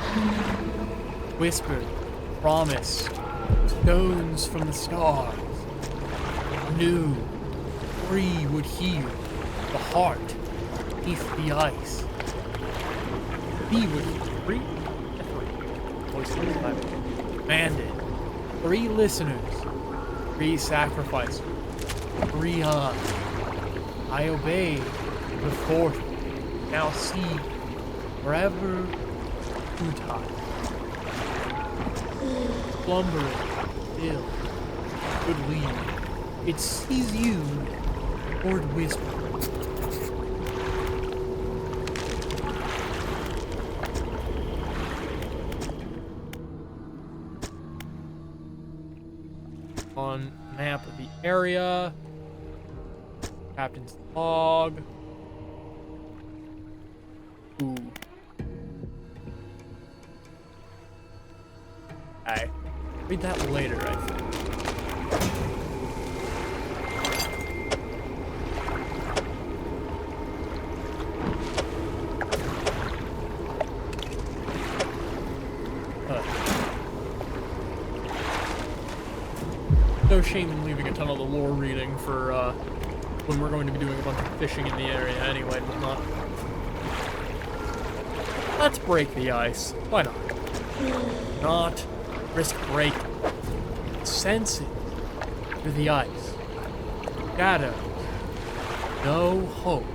Whispered, promise, stones from the stars. Knew, free would heal the heart beneath the ice. He would free? Voice commanded. 3 listeners, 3 sacrifices, 3 on. I obeyed the 4th. Now see, forever through time. Slumbering, still, would leave. It sees you, Lord whisper. On map of the area. Captain's log. Ooh. I read that later, I think. No shame in leaving a ton of the lore reading for when we're going to be doing a bunch of fishing in the area anyway, but not. Let's break the ice. Why not? Not risk breaking. Sense it through the ice. Shadows. No hope.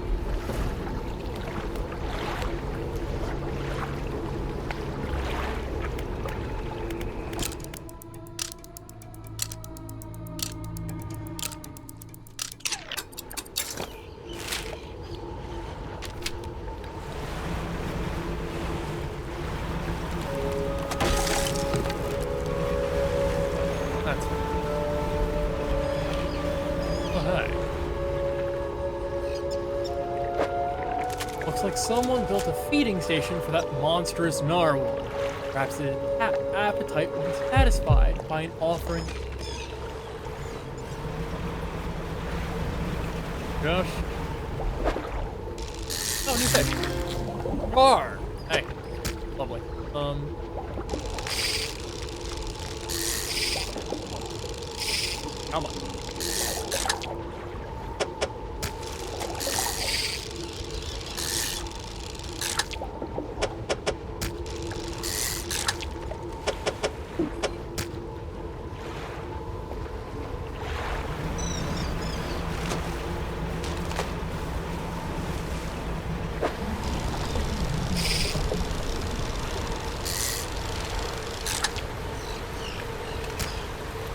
Looks like someone built a feeding station for that monstrous narwhal. Perhaps its appetite will be satisfied by an offering. Gosh. Oh, new fish. Bar. Hey. Lovely. Come on.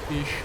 Fish.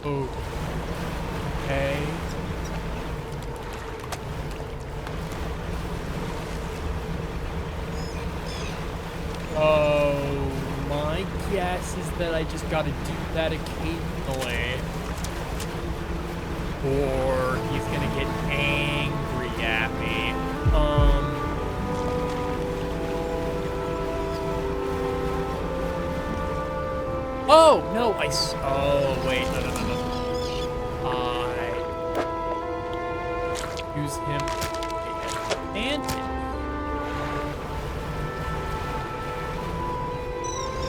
Okay. Oh, my guess is that I just gotta do that occasionally. Or he's gonna get angry at me. Oh, no, oh, wait, no. Use him and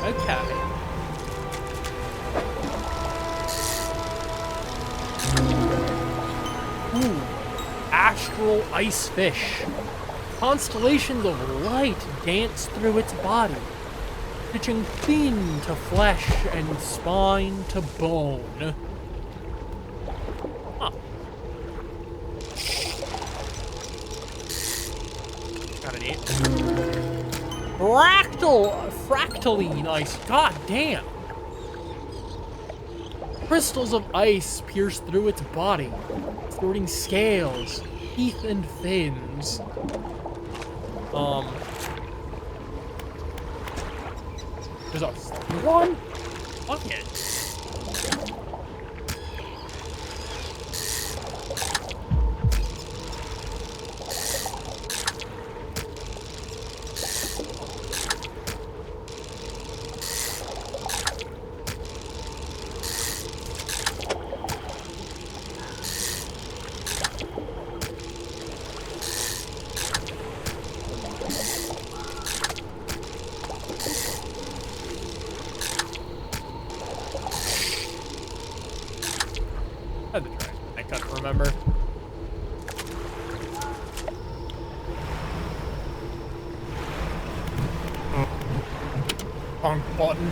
okay. Ooh, astral ice fish. Constellations of light dance through its body, stitching fin to flesh and spine to bone. kind of neat. Fractaline ice. God damn. Crystals of ice pierce through its body, sporting scales, teeth, and fins. There's a one? Fuck it. I couldn't remember. Wrong button.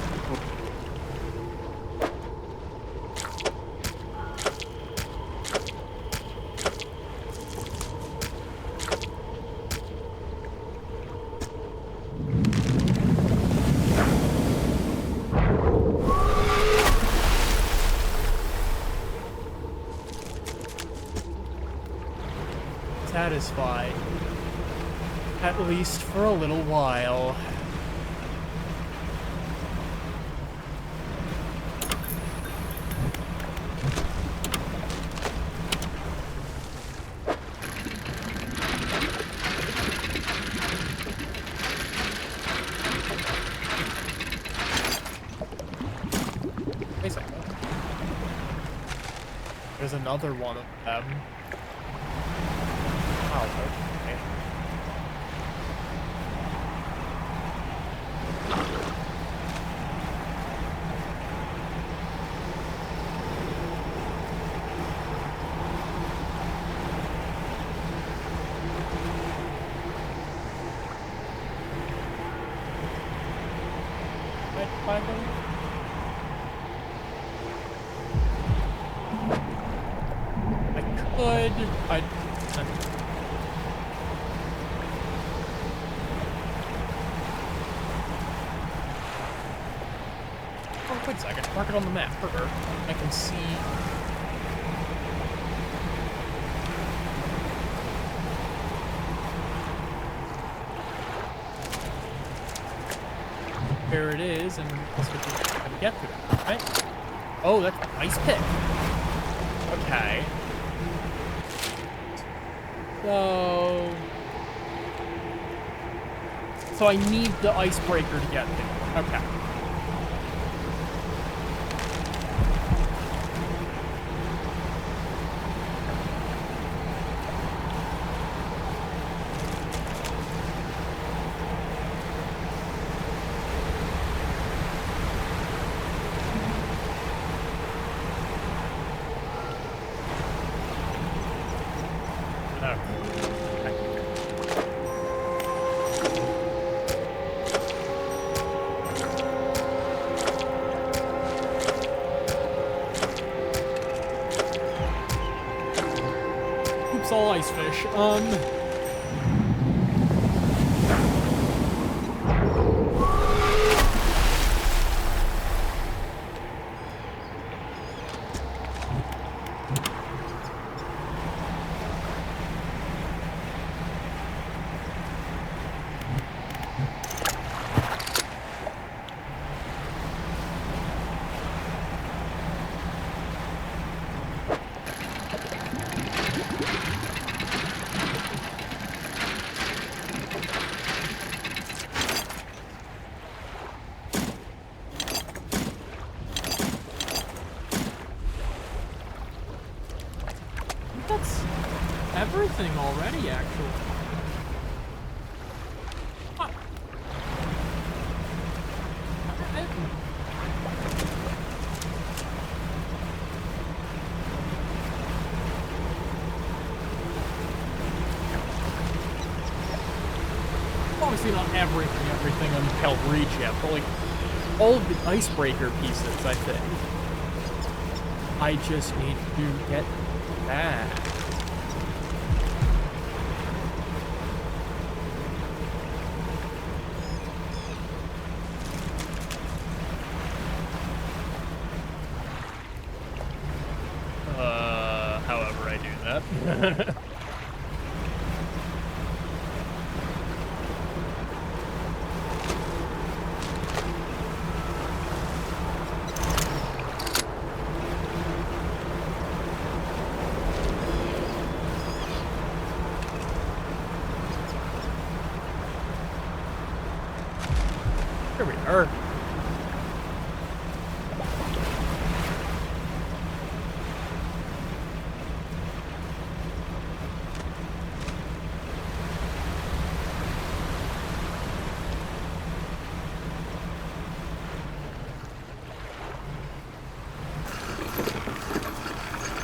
Satisfied. At least for a little while. Wait a second. There's another one of them. Oh, okay. Might find them. Oh, wait a second. Mark it on the map. Further. I can see. Here it is, and let's get to it, right? Oh, that's an ice pick. Okay. So I need the icebreaker to get there. Okay. All ice fish. That's everything already, actually. Huh. Obviously not everything until reach yet, but like all of the icebreaker pieces, I think. I just need to get that. Here we are.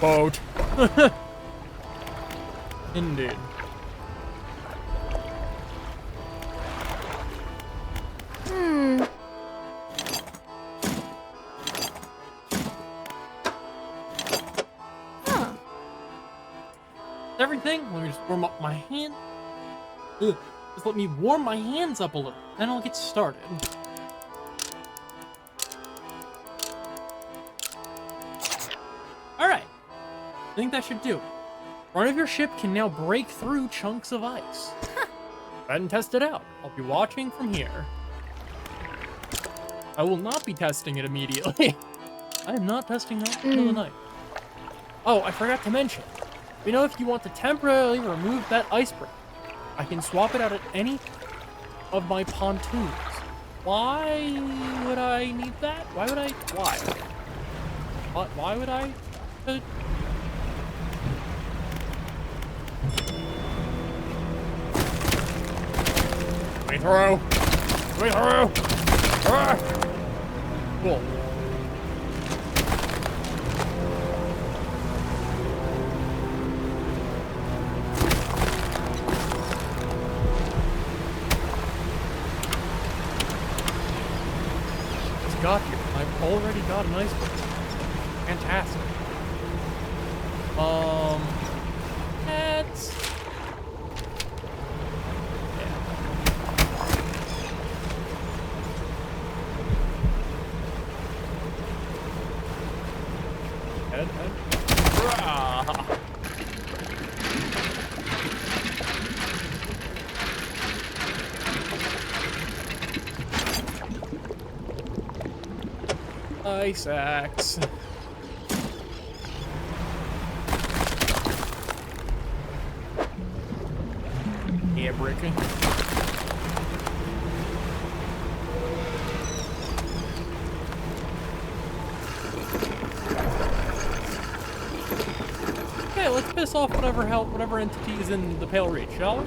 Boat. Indeed. Huh. Everything? Let me just warm up my hand. Ugh. Just let me warm my hands up a little, then I'll get started. Alright. I think that should do. Front of your ship can now break through chunks of ice. Go ahead and test it out. I'll be watching from here. I will not be testing it immediately. I am not testing that until the night. Oh, I forgot to mention. You know, if you want to temporarily remove that iceberg, I can swap it out at any of my pontoons. Why would I need that? Why would I? Why? Why would I? Way through! Way through! Ah! Cool. Just got here. I've already got an iceberg. Fantastic. That's... Head. Rah! Ice axe. Yeah, breaking. Okay, let's piss off whatever entity is in the Pale Reach, shall we?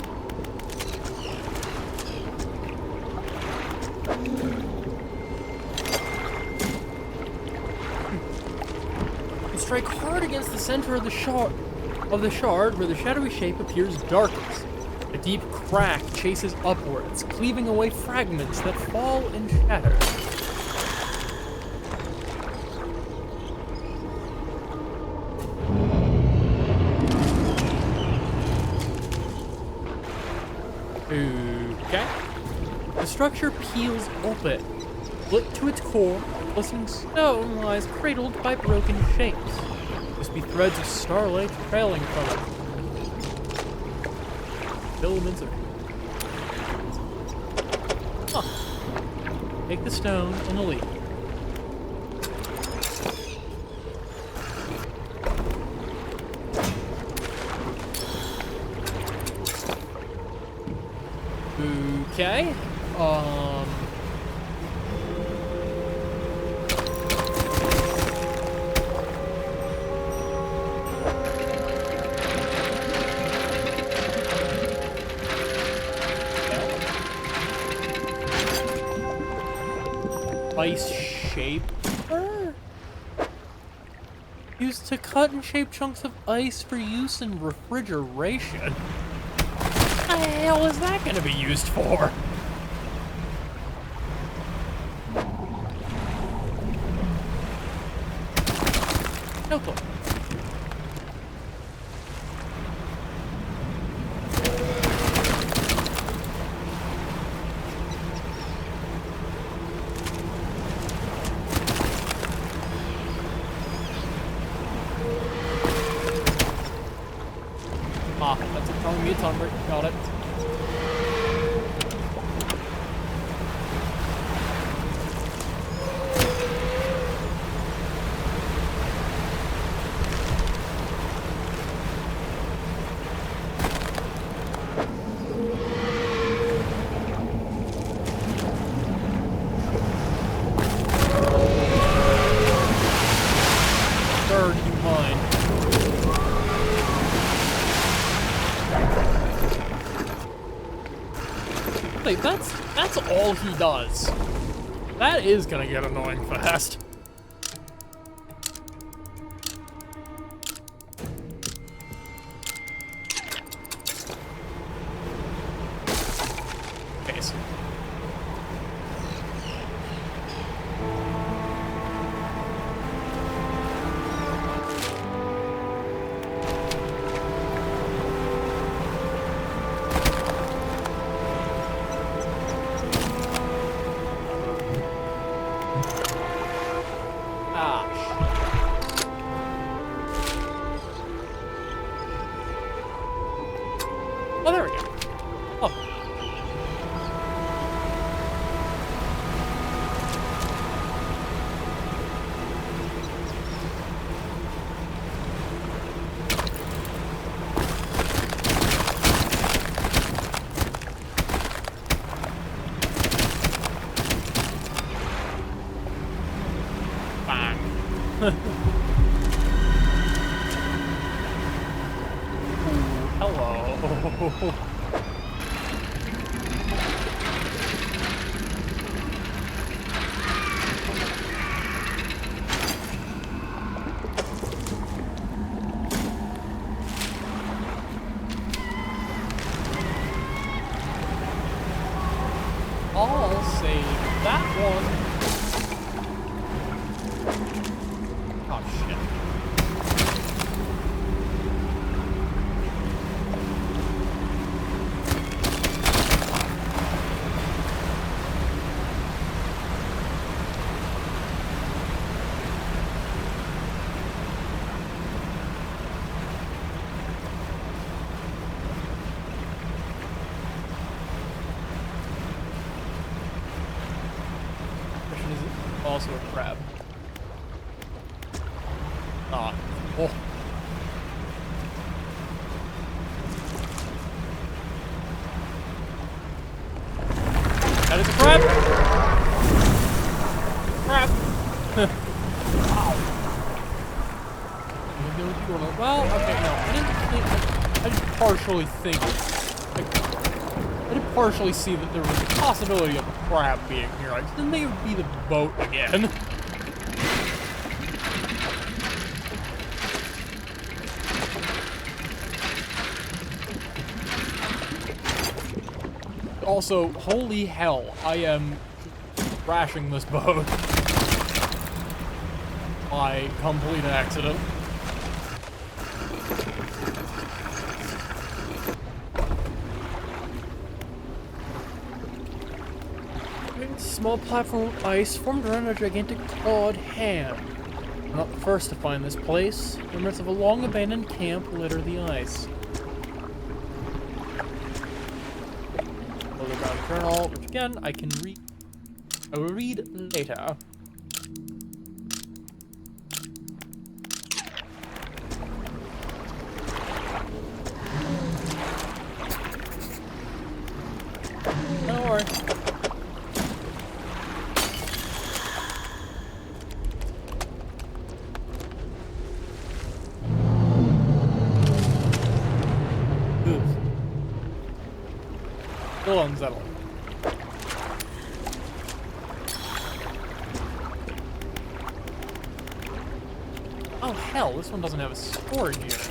And strike hard against the center of the shard where the shadowy shape appears darkest. A deep crack chases upwards, cleaving away fragments that fall and shatter. Okay. The structure peels open. Split to its core, glistening stone lies cradled by broken shapes. Must be threads of starlight trailing from it. Filaments of... Huh. Take the stone and the leaf. Okay. Ice shaper? Used to cut and shape chunks of ice for use in refrigeration. What the hell is that going to be used for? No clue. Wait, that's all he does. That is gonna get annoying fast. Base. Oh, there we go. Oh. Bang. Hello. I'll save that one. Oh, shit. Also a crab. Ah. Oh. That is a crab! Crab! Well, okay, no. I did partially think. I did partially see that there was a possibility of a crab being here. I just didn't think it would be the boat again. Also, holy hell, I am crashing this boat by complete accident. A small platform of ice formed around a gigantic clawed hand. I'm not the first to find this place. Remnants of a long abandoned camp litter the ice. Underground journal, which again I can read. I will read later. Don't worry. Still unsettled. Oh hell, this one doesn't have a storage unit.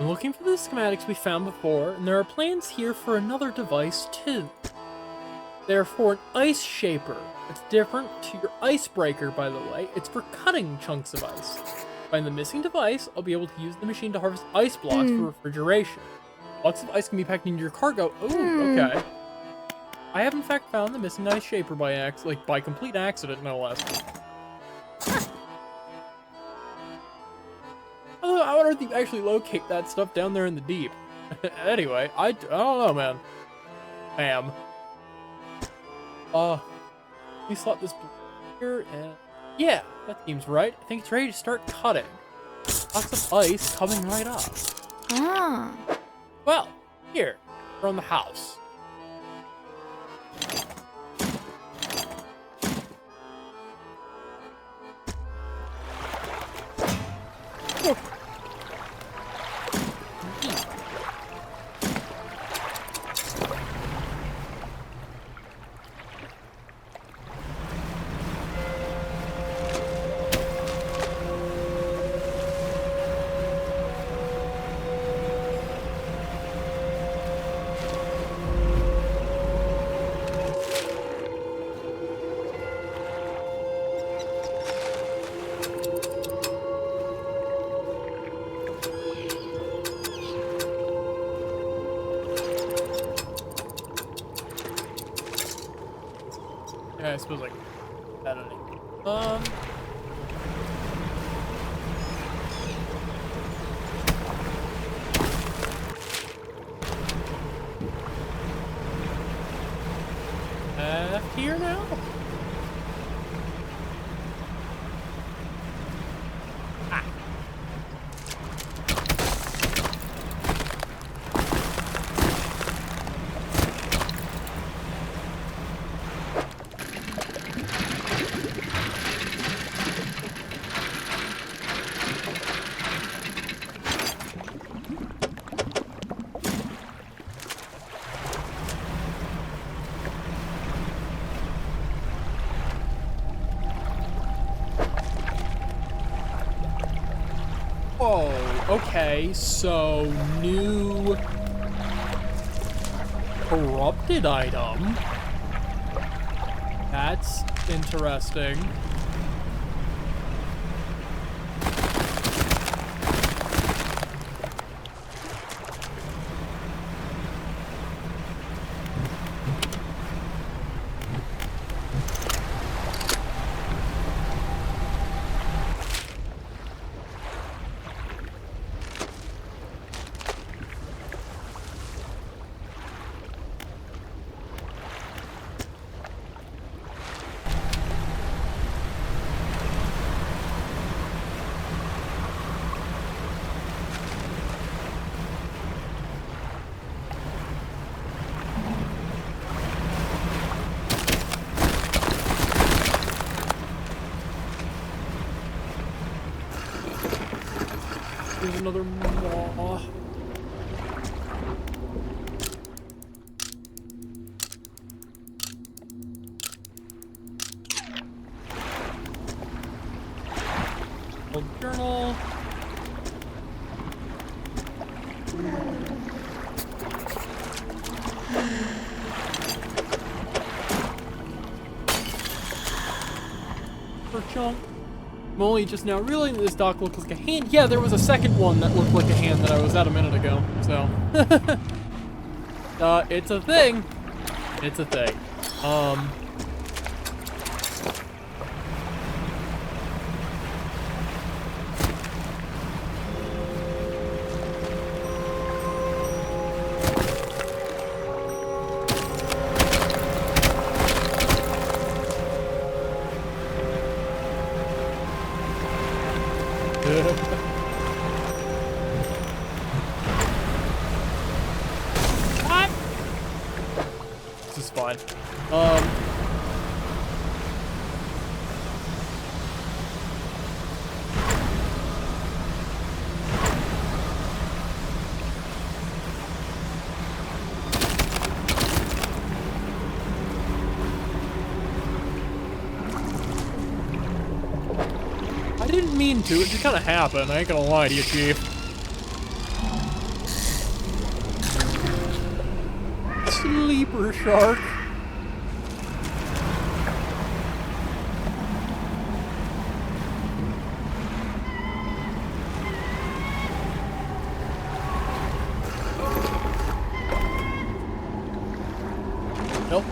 I'm looking for the schematics we found before, and there are plans here for another device too. They're for an ice shaper. It's different to your icebreaker, by the way. It's for cutting chunks of ice. Find the missing device, I'll be able to use the machine to harvest ice blocks for refrigeration. Blocks of ice can be packed into your cargo. Ooh, okay. I have in fact found the missing ice shaper by complete accident, no less. Although, I wonder if you actually locate that stuff down there in the deep. Anyway, I don't know, man. Bam. You slot this here, and yeah, that seems right. I think it's ready to start cutting. Lots of ice coming right up. Ah. Well, here, we're on the house. Yeah, I suppose like I don't know. Here now? Oh, okay, so new corrupted item. That's interesting. There's another maw. Old journal. For chunk. I'm only just now realizing that this dock looks like a hand. Yeah, there was a second one that looked like a hand that I was at a minute ago, so. It's a thing. It's a thing. What? This is fine. I didn't mean to, it just kind of happened. I ain't gonna lie to you, Chief. super shark. Nope.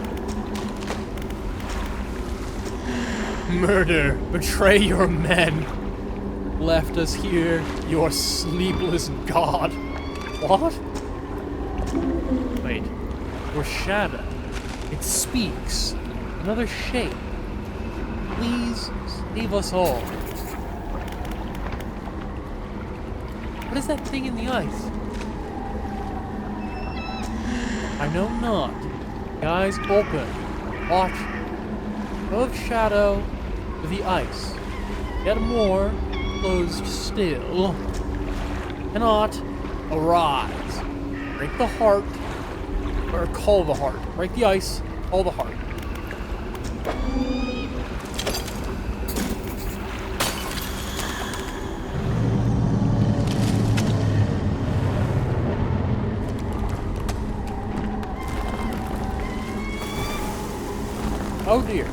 Murder, betray your men. Left us here, your sleepless god. What? Wait, your shadow. It speaks. Another shape. Please save us all. What is that thing in the ice? I know not. The eyes open. Watch. Of shadow to the ice. Yet more closed still. Cannot arise. Break the heart. Or call the heart. Break the ice. Call the heart. Oh dear.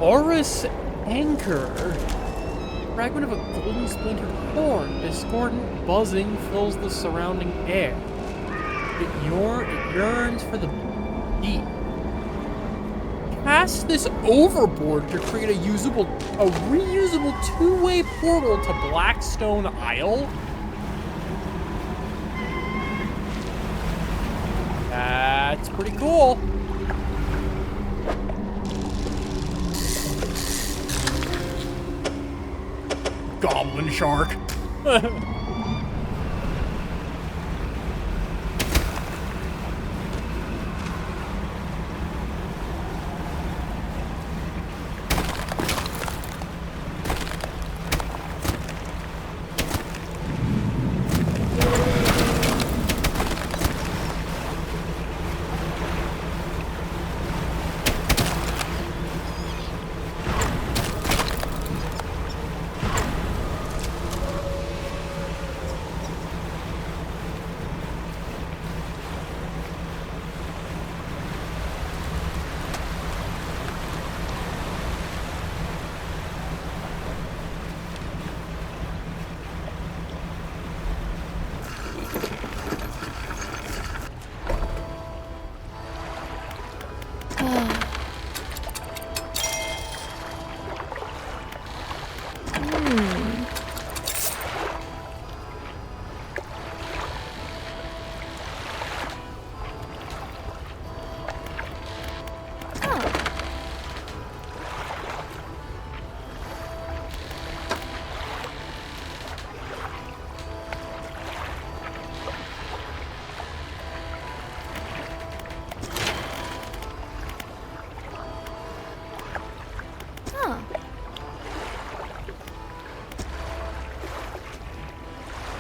Oris anchor. Fragment of a golden splintered horn. Discordant buzzing fills the surrounding air. It yearns for the deep. Cast this overboard to create a reusable two-way portal to Blackstone Isle. That's pretty cool. Goblin shark.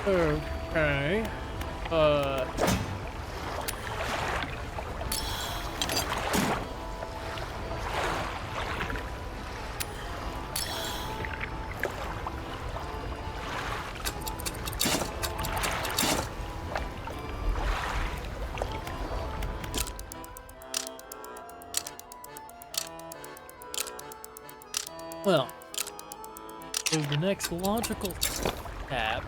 Okay. Well, so the next logical step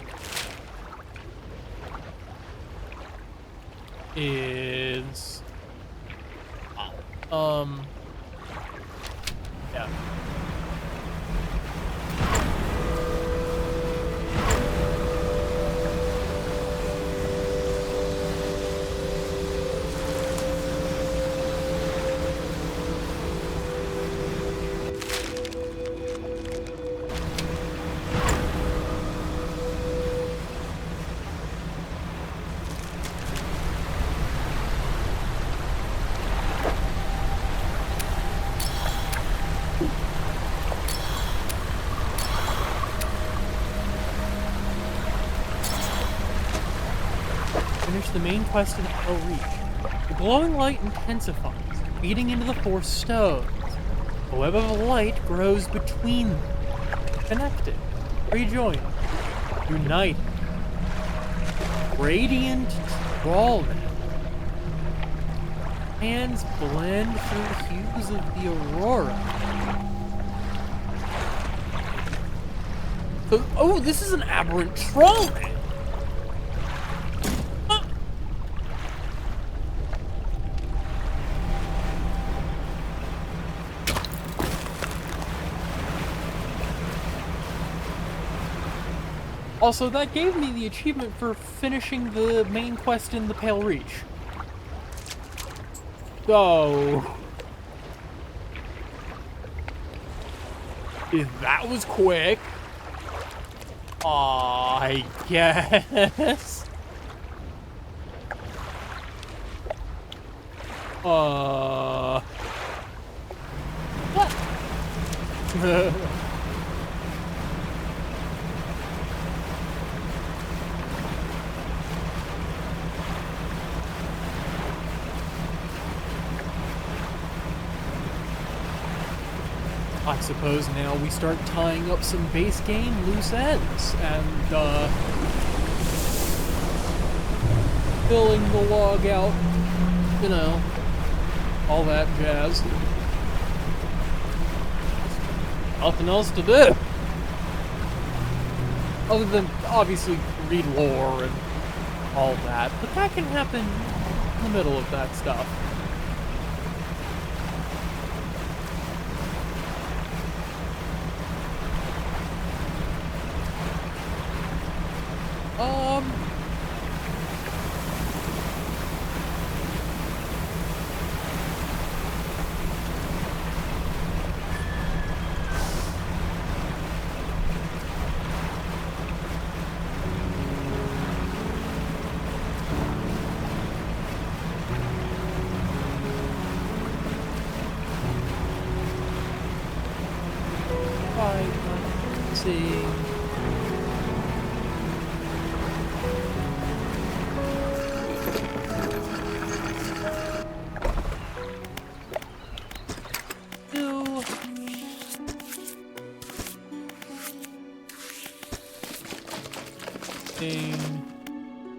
is yeah. finish the main quest in Hell Reach. The glowing light intensifies, feeding into the 4 stones. A web of light grows between them. Connected, rejoined, united. Radiant Trawlman. Hands blend through the hues of the aurora. So, oh, this is an aberrant Trawlman. Also, that gave me the achievement for finishing the main quest in the Pale Reach. So... if that was quick... I guess... What? I suppose now we start tying up some base game loose ends and filling the log out, you know, all that jazz. Nothing else to do. Other than obviously read lore and all that, but that can happen in the middle of that stuff.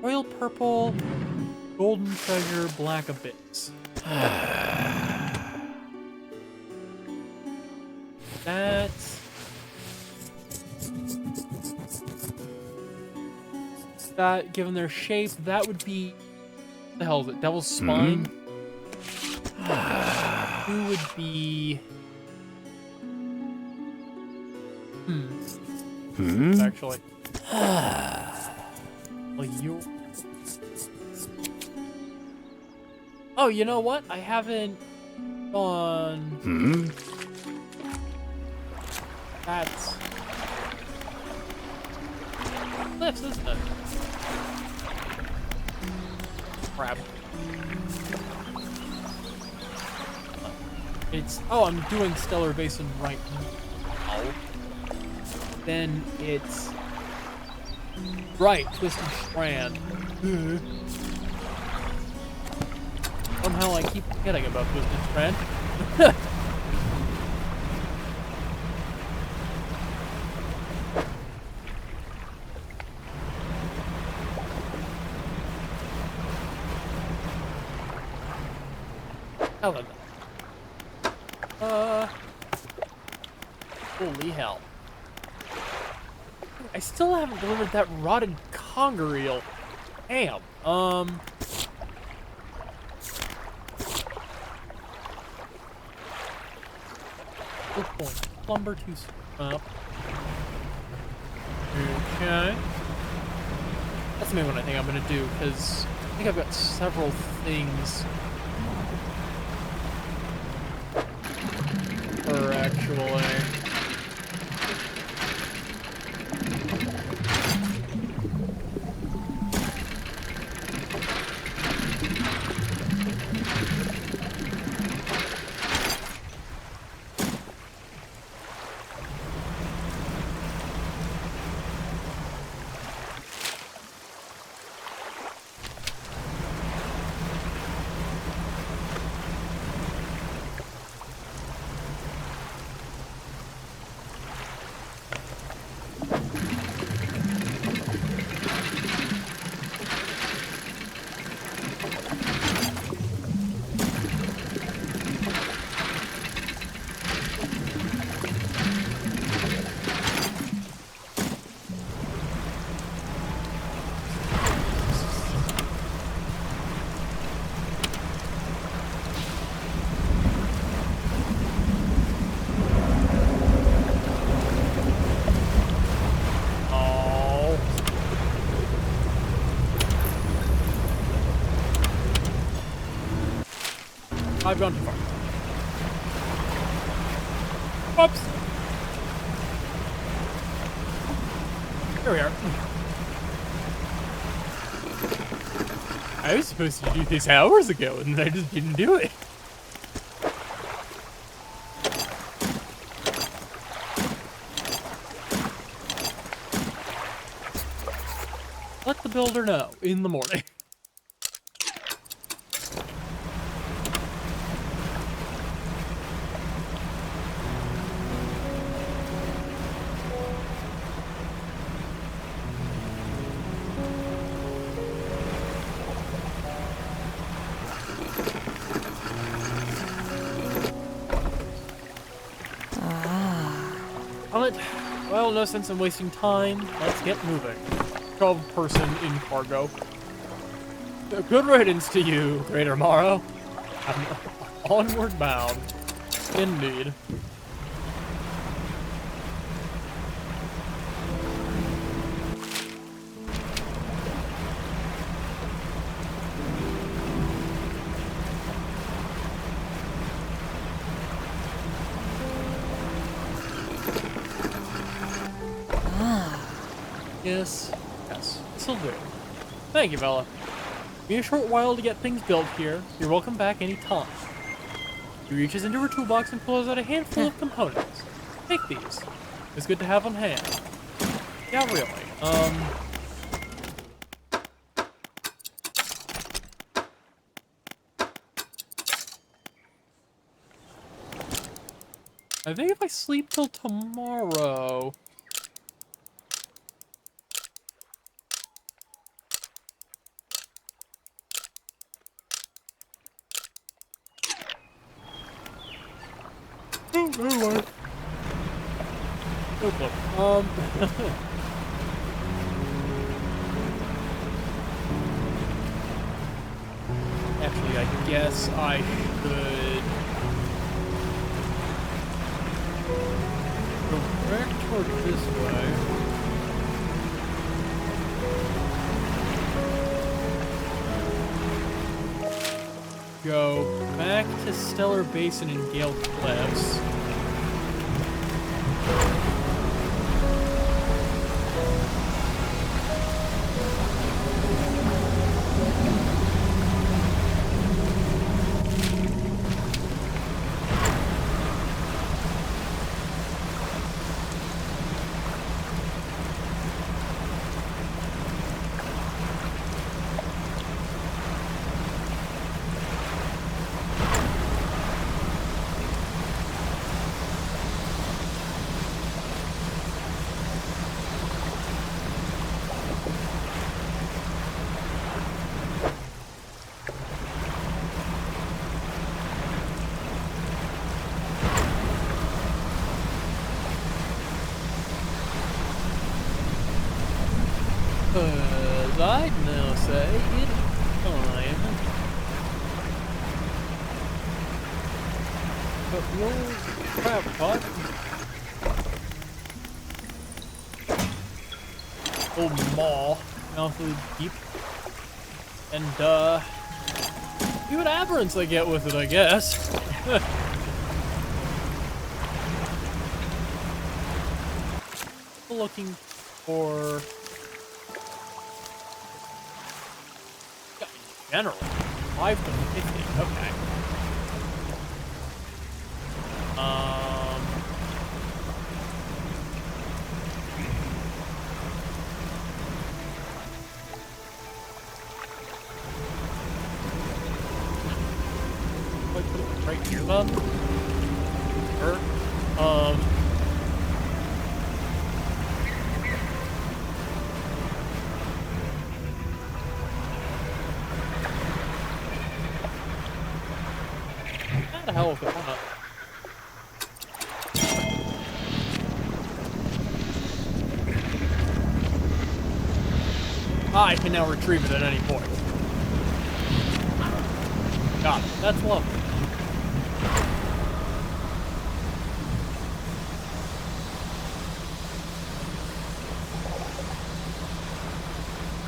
Royal Purple, Golden Treasure, Black Abyss. That, given their shape, that would be... what the hell is it? Devil's Spine? Who would be... Actually. Well, you... oh, you know what? I haven't gone... That's... cliffs, isn't it? Crap. It's... oh, I'm doing Stellar Basin right now. Then it's... right, Twisted Strand. Somehow I keep forgetting about Twisted Strand. Helen. Holy hell. I still haven't delivered that rotted conger eel. Damn. Good point. Lumber to up. Okay. That's maybe what I think I'm gonna do, because I think I've got several things. Or actually... I've gone too far. Whoops. Here we are. I was supposed to do this hours ago, and I just didn't do it. Let the builder know in the morning. Well, no sense in wasting time. Let's get moving. 12-person in cargo. Good riddance to you, Greater Morrow. I'm onward bound. Indeed. Yes. This'll do. Thank you, Bella. Be a short while to get things built here. You're welcome back any time. She reaches into her toolbox and pulls out a handful of components. Take these. It's good to have on hand. Yeah, really. I think if I sleep till tomorrow... Oh, never mind. No clue. Actually, I guess I should go back toward this way. Go back to Stellar Basin and Gale Cliffs. I'd now say it's time. But the old crab pot. Old maw. Mouth really deep. And, see what aberrants I get with it, I guess. Looking for... General. 5 to 50. Okay. Like put it right here, then. Sure. How the hell if it went up? I can now retrieve it at any point. Got it. That's lovely.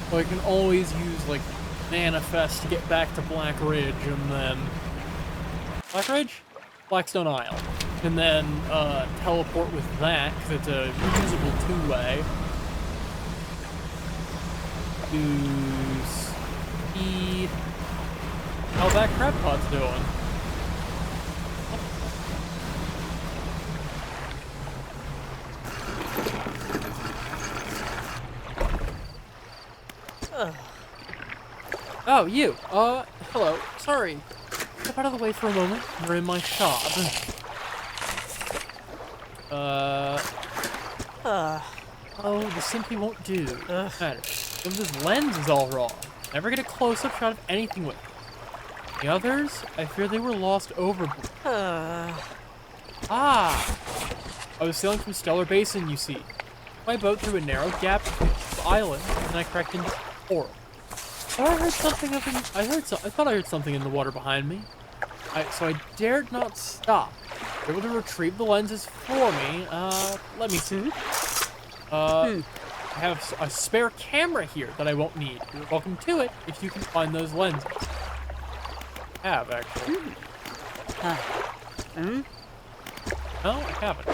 So I can always use, like, Manifest to get back to Black Ridge, and then Ridge? Blackstone Isle. And then teleport with that, because it's a reusable two-way. To see how that crab pod's doing. Oh, you. Hello. Sorry. Step out of the way for a moment. You're in my shop. Oh, this simply won't do. Matter. This lens is all wrong. Never get a close-up shot of anything with it. The others, I fear they were lost overboard. I was sailing from Stellar Basin, you see. My boat through a narrow gap of the island, and I cracked into coral. Oh, I heard something up in. I thought I heard something in the water behind me. So I dared not stop. Able to retrieve the lenses for me. Let me see. I have a spare camera here that I won't need. You're welcome to it if you can find those lenses. I have, actually. No, I haven't.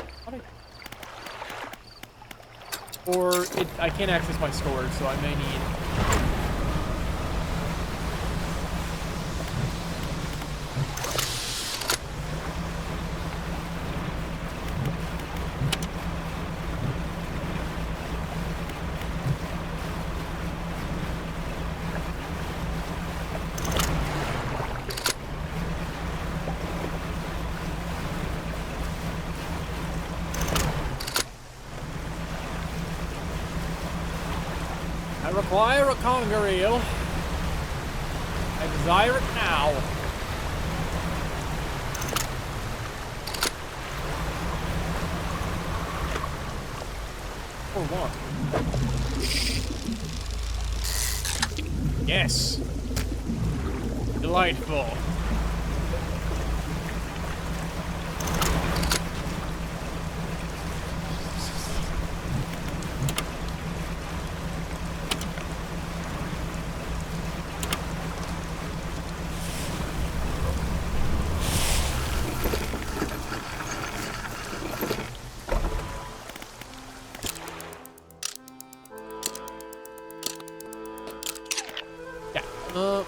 Or I can't access my storage, so I may need. I require a conger eel. I desire it now. For what? Yes. Delightful.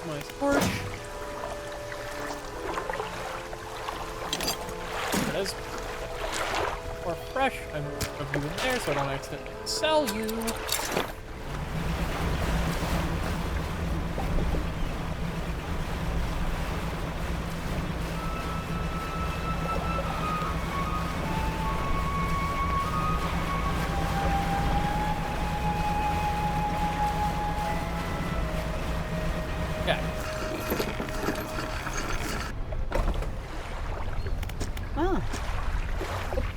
My storage. It is more fresh. I'm of you in there so I don't accidentally sell you. Okay.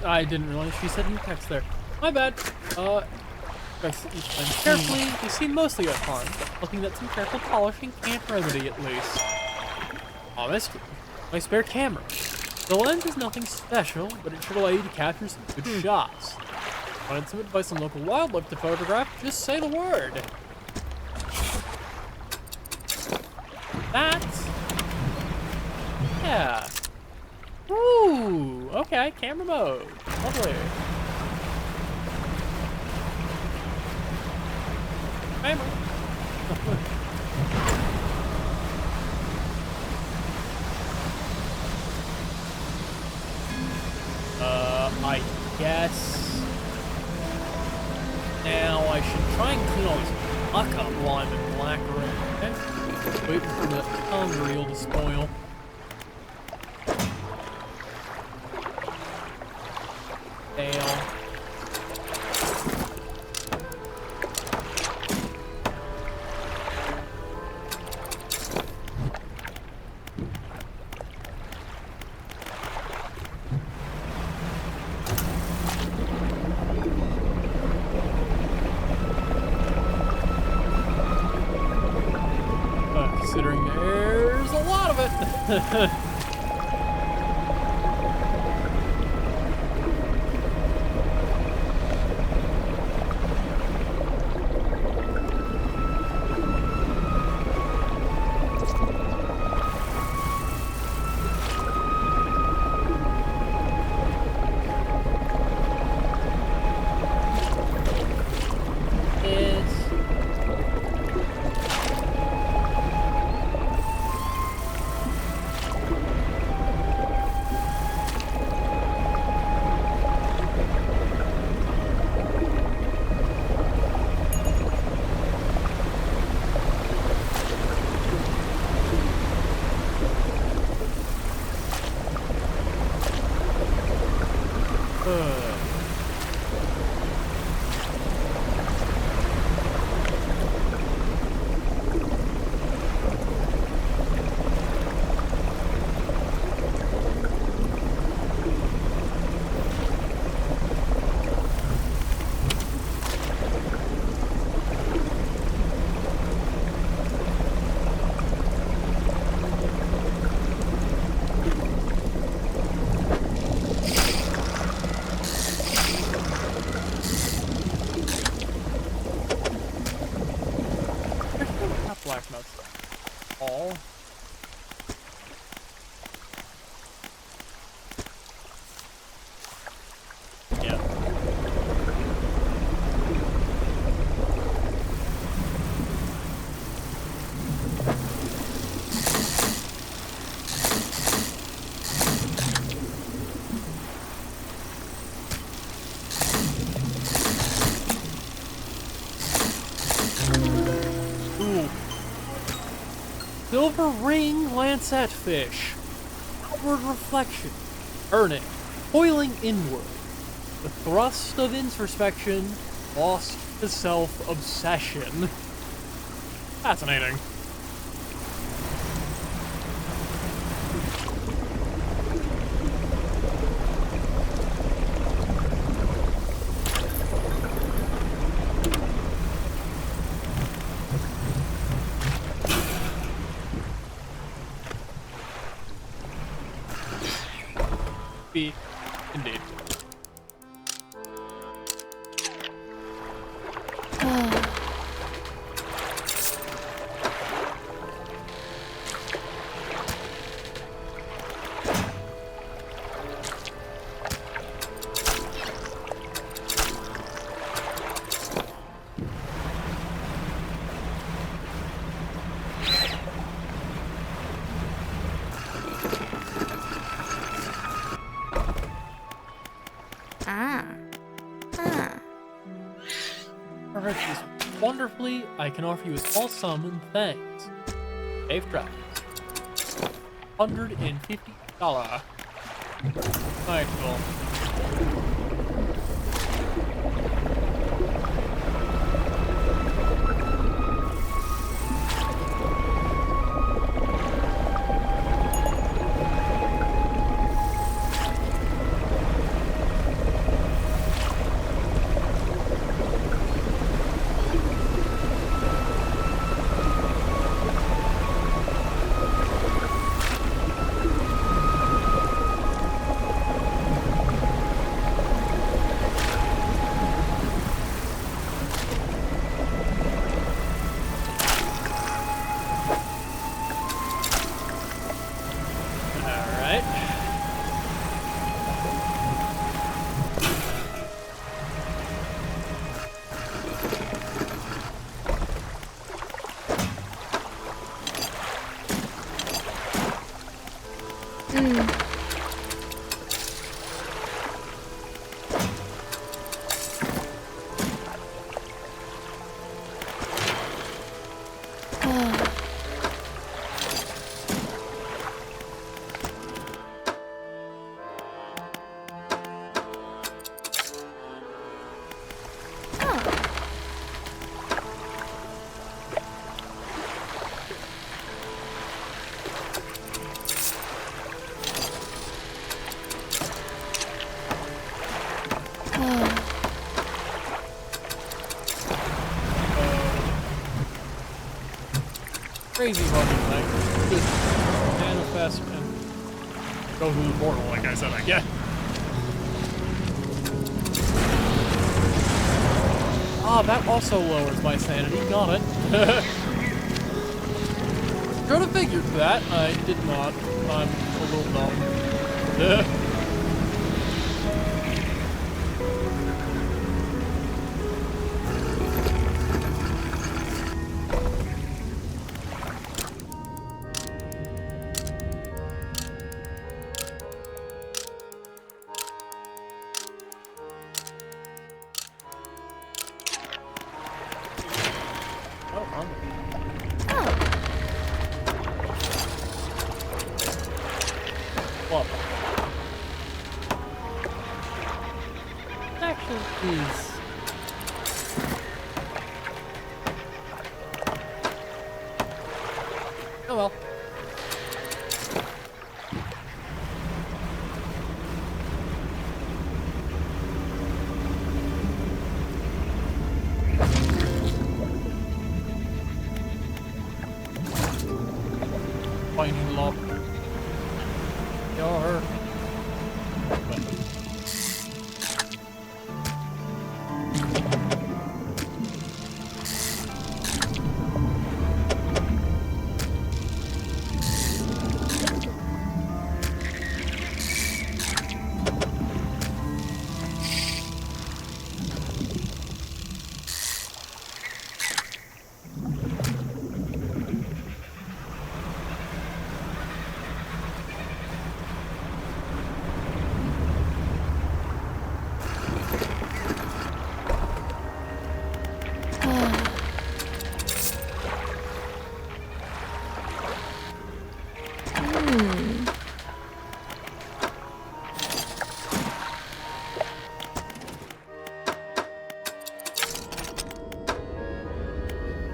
I didn't realize she said in text there. My bad. I see each lens carefully. They seem mostly unharmed. Looking at some careful polishing can't remedy at least. Honest, my spare camera. The lens is nothing special, but it should allow you to capture some good shots. Wanted some advice on local wildlife to photograph? Just say the word. That's... yeah. Ooh, okay, camera mode. Lovely. Camera. I guess now I should try and clean all this muck up while I'm in black room. Okay? Waiting for the hunger eel to spoil. Fail. Considering there's a lot of it. Black nuts. All. Yeah. Ooh. Silver ring lancet fish. Outward reflection. Turning. Coiling inward. The thrust of introspection. Lost to self-obsession. Fascinating. Indeed. Perfect. Wonderfully, I can offer you a small sum in thanks. Safe travels. $150. Alright, cool. Crazy fucking thing. Just manifest and go through the portal, like I said, I guess. Ah, that also lowers my sanity. Got it. Could have figured that. I did not. I'm a little dumb. Is... Oh well. Finding lob. Yar.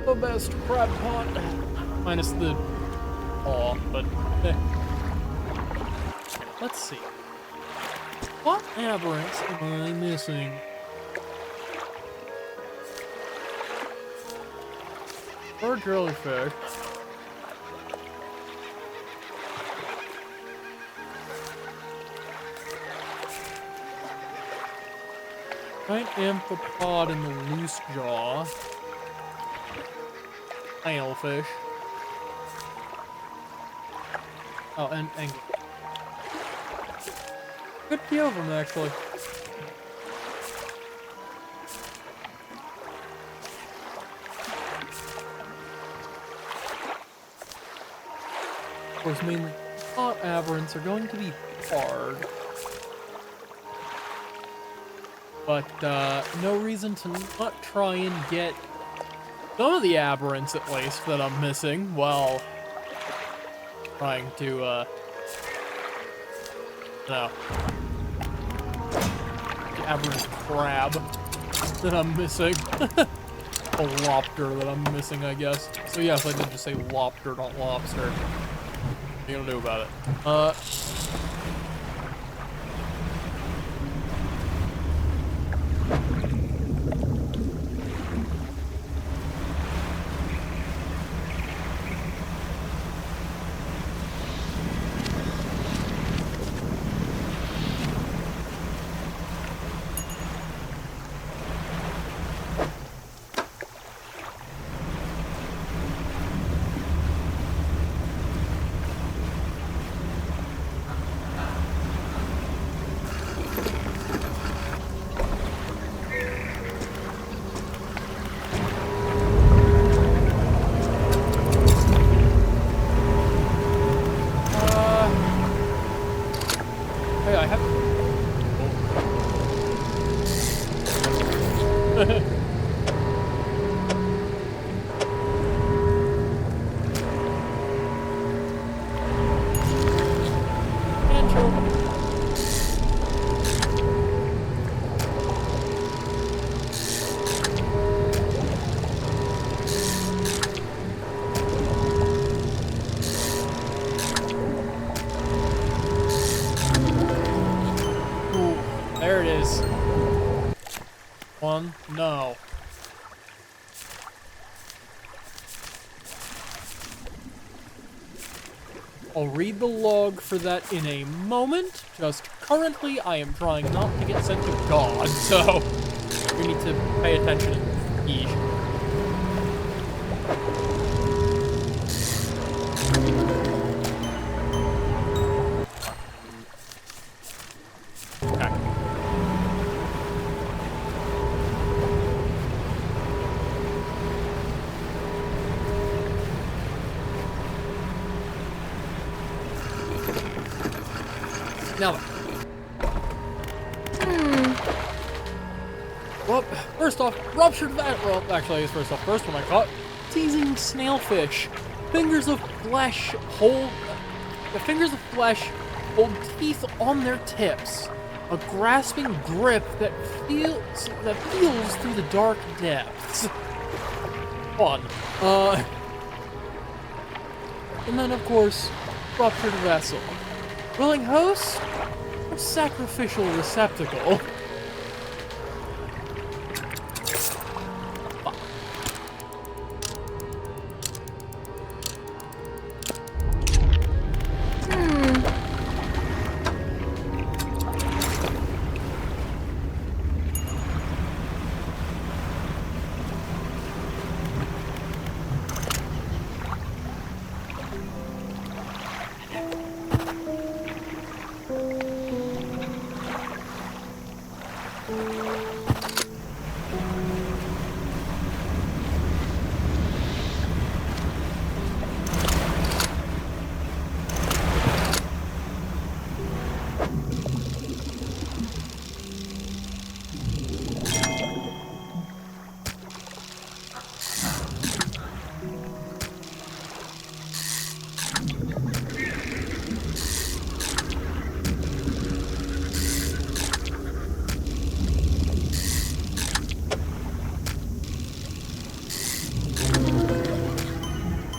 The best crab pot. Minus the aw, but let's see. What aberrants am I missing? Or jellyfish. Giant amphipod in the loose jaw. Snailfish. Oh, and good few of them actually. Of course, mainly hot aberrants are going to be hard. But no reason to not try and get some of the aberrants, at least, that I'm missing, while trying to, no. The aberrant crab that I'm missing. A lobster that I'm missing, I guess. So yes, I did just say lobster, not lobster. What are you gonna do about it? Hey, I have... There it is. One, no. I'll read the log for that in a moment. Just currently, I am trying not to get sent to God, so we need to pay attention. Yeesh. Now, well, first off, ruptured that. Well, actually, I guess first off, first one I caught, teasing snailfish. Fingers of flesh hold. The fingers of flesh hold teeth on their tips. A grasping grip that feels through the dark depths. Fun. And then, of course, ruptured vessel. Willing host or sacrificial receptacle?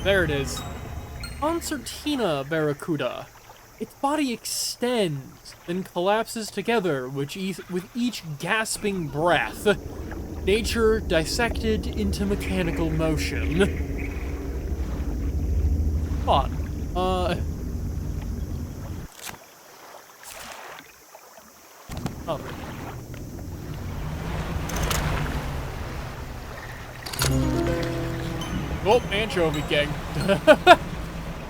There it is. Concertina Barracuda. Its body extends, then collapses together with each gasping breath. Nature dissected into mechanical motion. Fun. Oh. Oh, Anchovy King.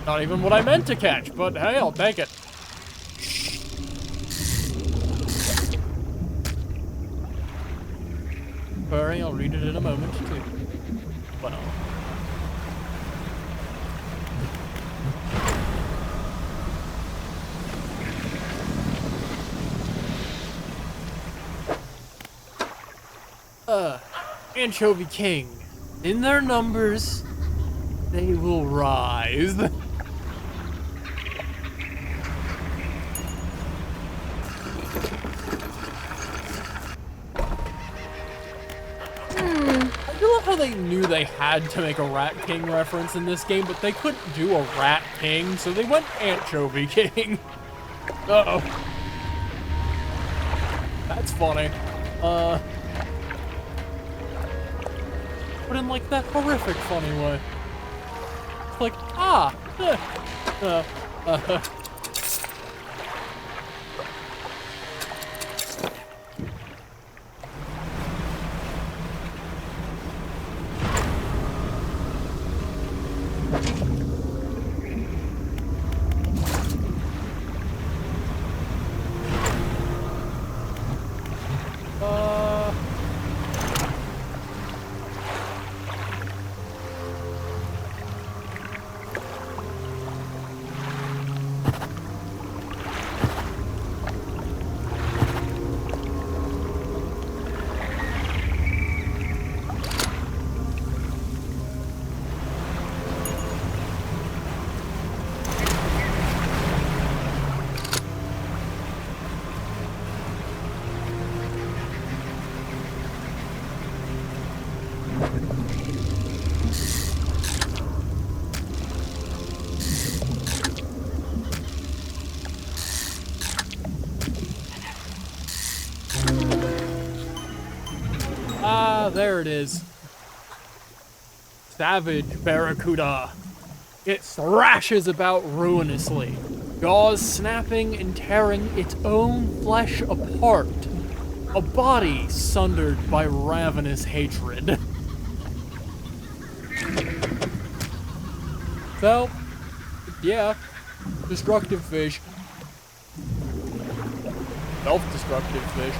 Not even what I meant to catch, but hey, I'll take it. Sorry, I'll read it in a moment, too. Well. Anchovy King. In their numbers, they will rise. I love how they knew they had to make a Rat King reference in this game, but they couldn't do a Rat King, so they went Anchovy King. Uh-oh. That's funny. But in, like, that horrific funny way. It's like, there it is. Savage Barracuda. It thrashes about ruinously, jaws snapping and tearing its own flesh apart. A body sundered by ravenous hatred. So, yeah, destructive fish. Self-destructive fish.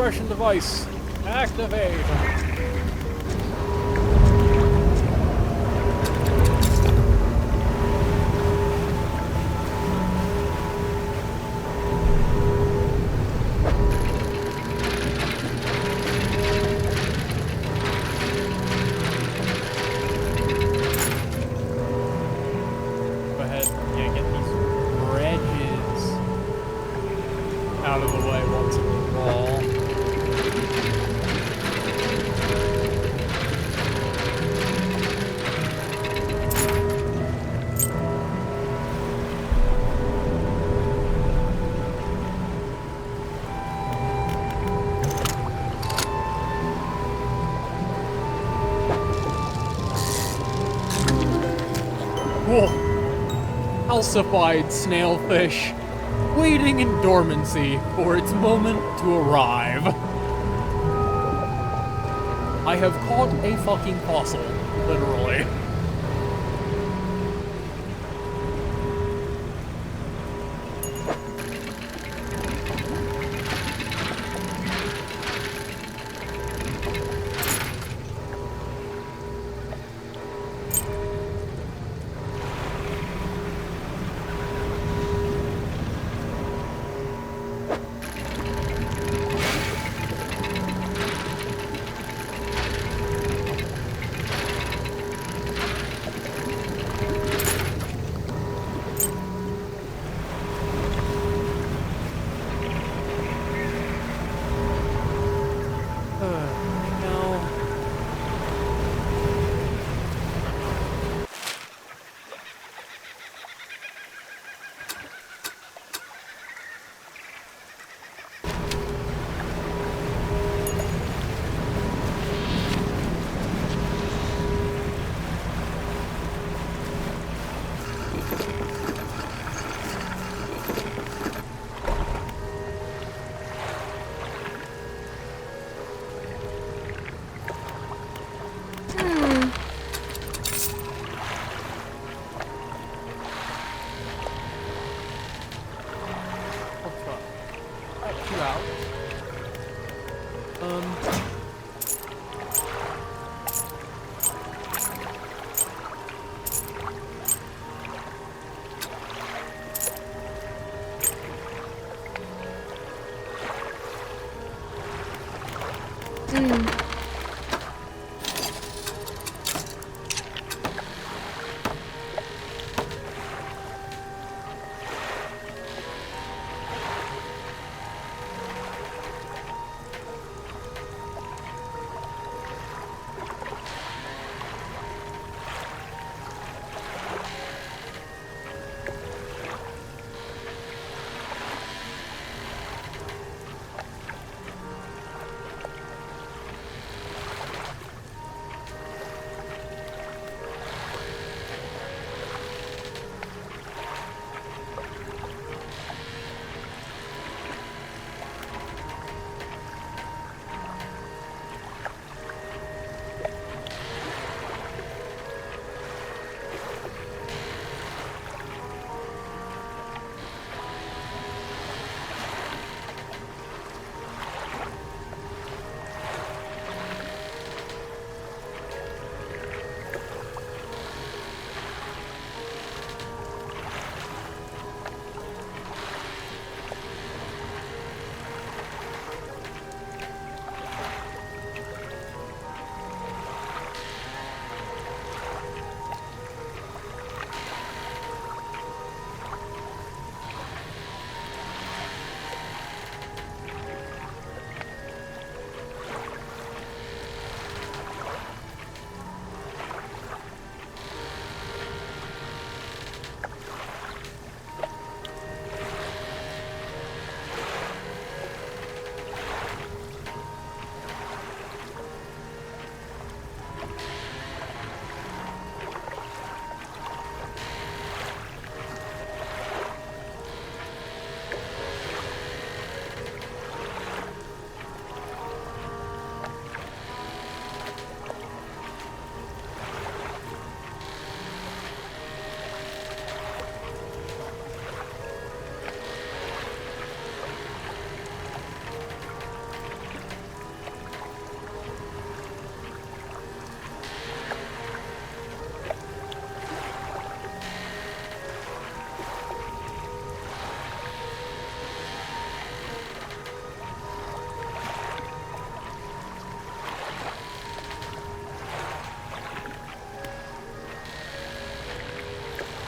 suppression device. Activate. Go ahead. Yeah, get these dredges out of the way once and for all. Whoa. Calcified snailfish, waiting in dormancy for its moment to arrive. I have caught a fucking fossil, literally.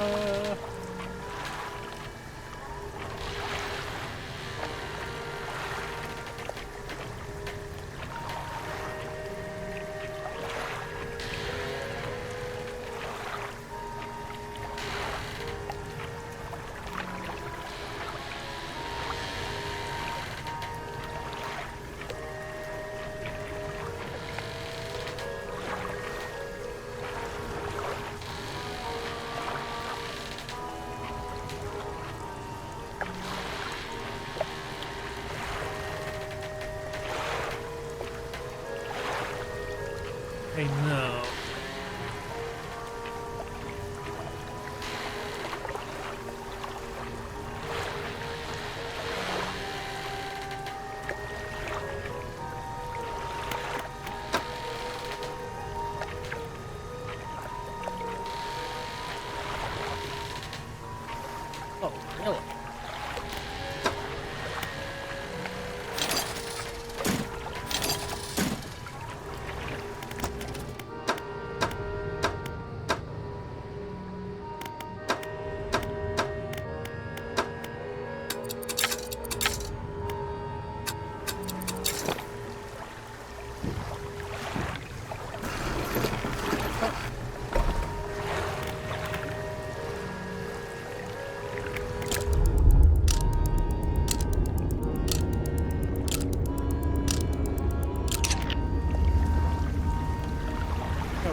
Uh... I know. Oh, really?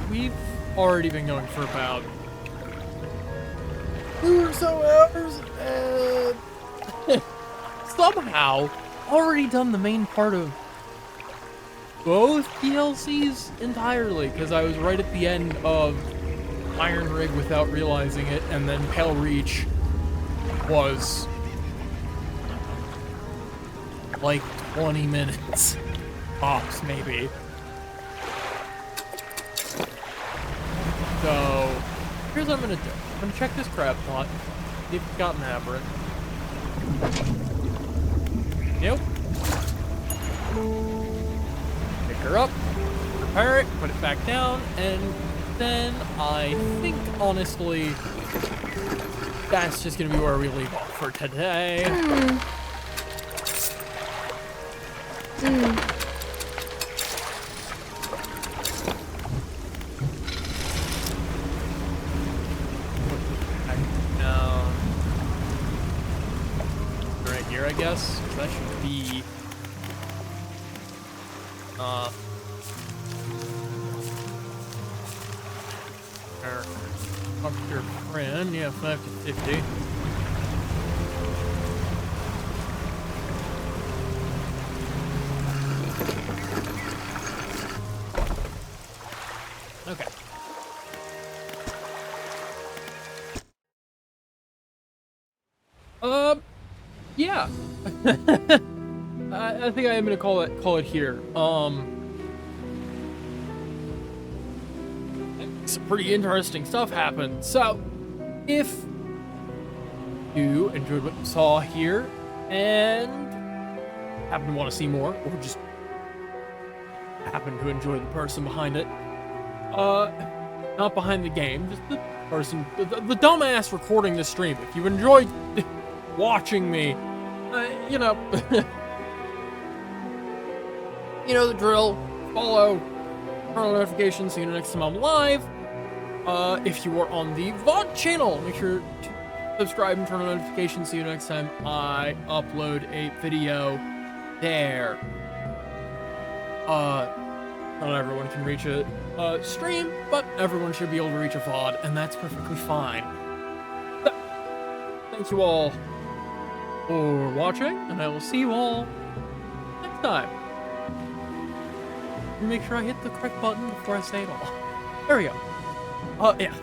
We've already been going for about 2 or so hours, and somehow already done the main part of both DLCs entirely, because I was right at the end of Iron Rig without realizing it, and then Pale Reach was like 20 minutes tops, maybe. So, here's what I'm gonna do. I'm gonna check this crab pot, see if it's got an aberrant. Nope. Pick her up, repair it, put it back down, and then I think, honestly, that's just gonna be where we leave off for today. I guess that should be talk to your friend. Yeah, 5 to 50. Okay. Yeah. I think I am gonna call it here. Some pretty interesting stuff happened. So, if you enjoyed what you saw here and happen to want to see more, or just happen to enjoy the person behind it, not behind the game, just the person, the dumbass recording this stream. If you enjoyed watching me, you know, you know the drill. Follow, turn on notifications, see you next time I'm live. If you are on the VOD channel, make sure to subscribe and turn on notifications. See you next time I upload a video there. Not everyone can reach a stream, but everyone should be able to reach a VOD, and that's perfectly fine. So, thank you all for watching, and I will see you all next time. Make sure I hit the correct button before I say it all. There we go. Yeah.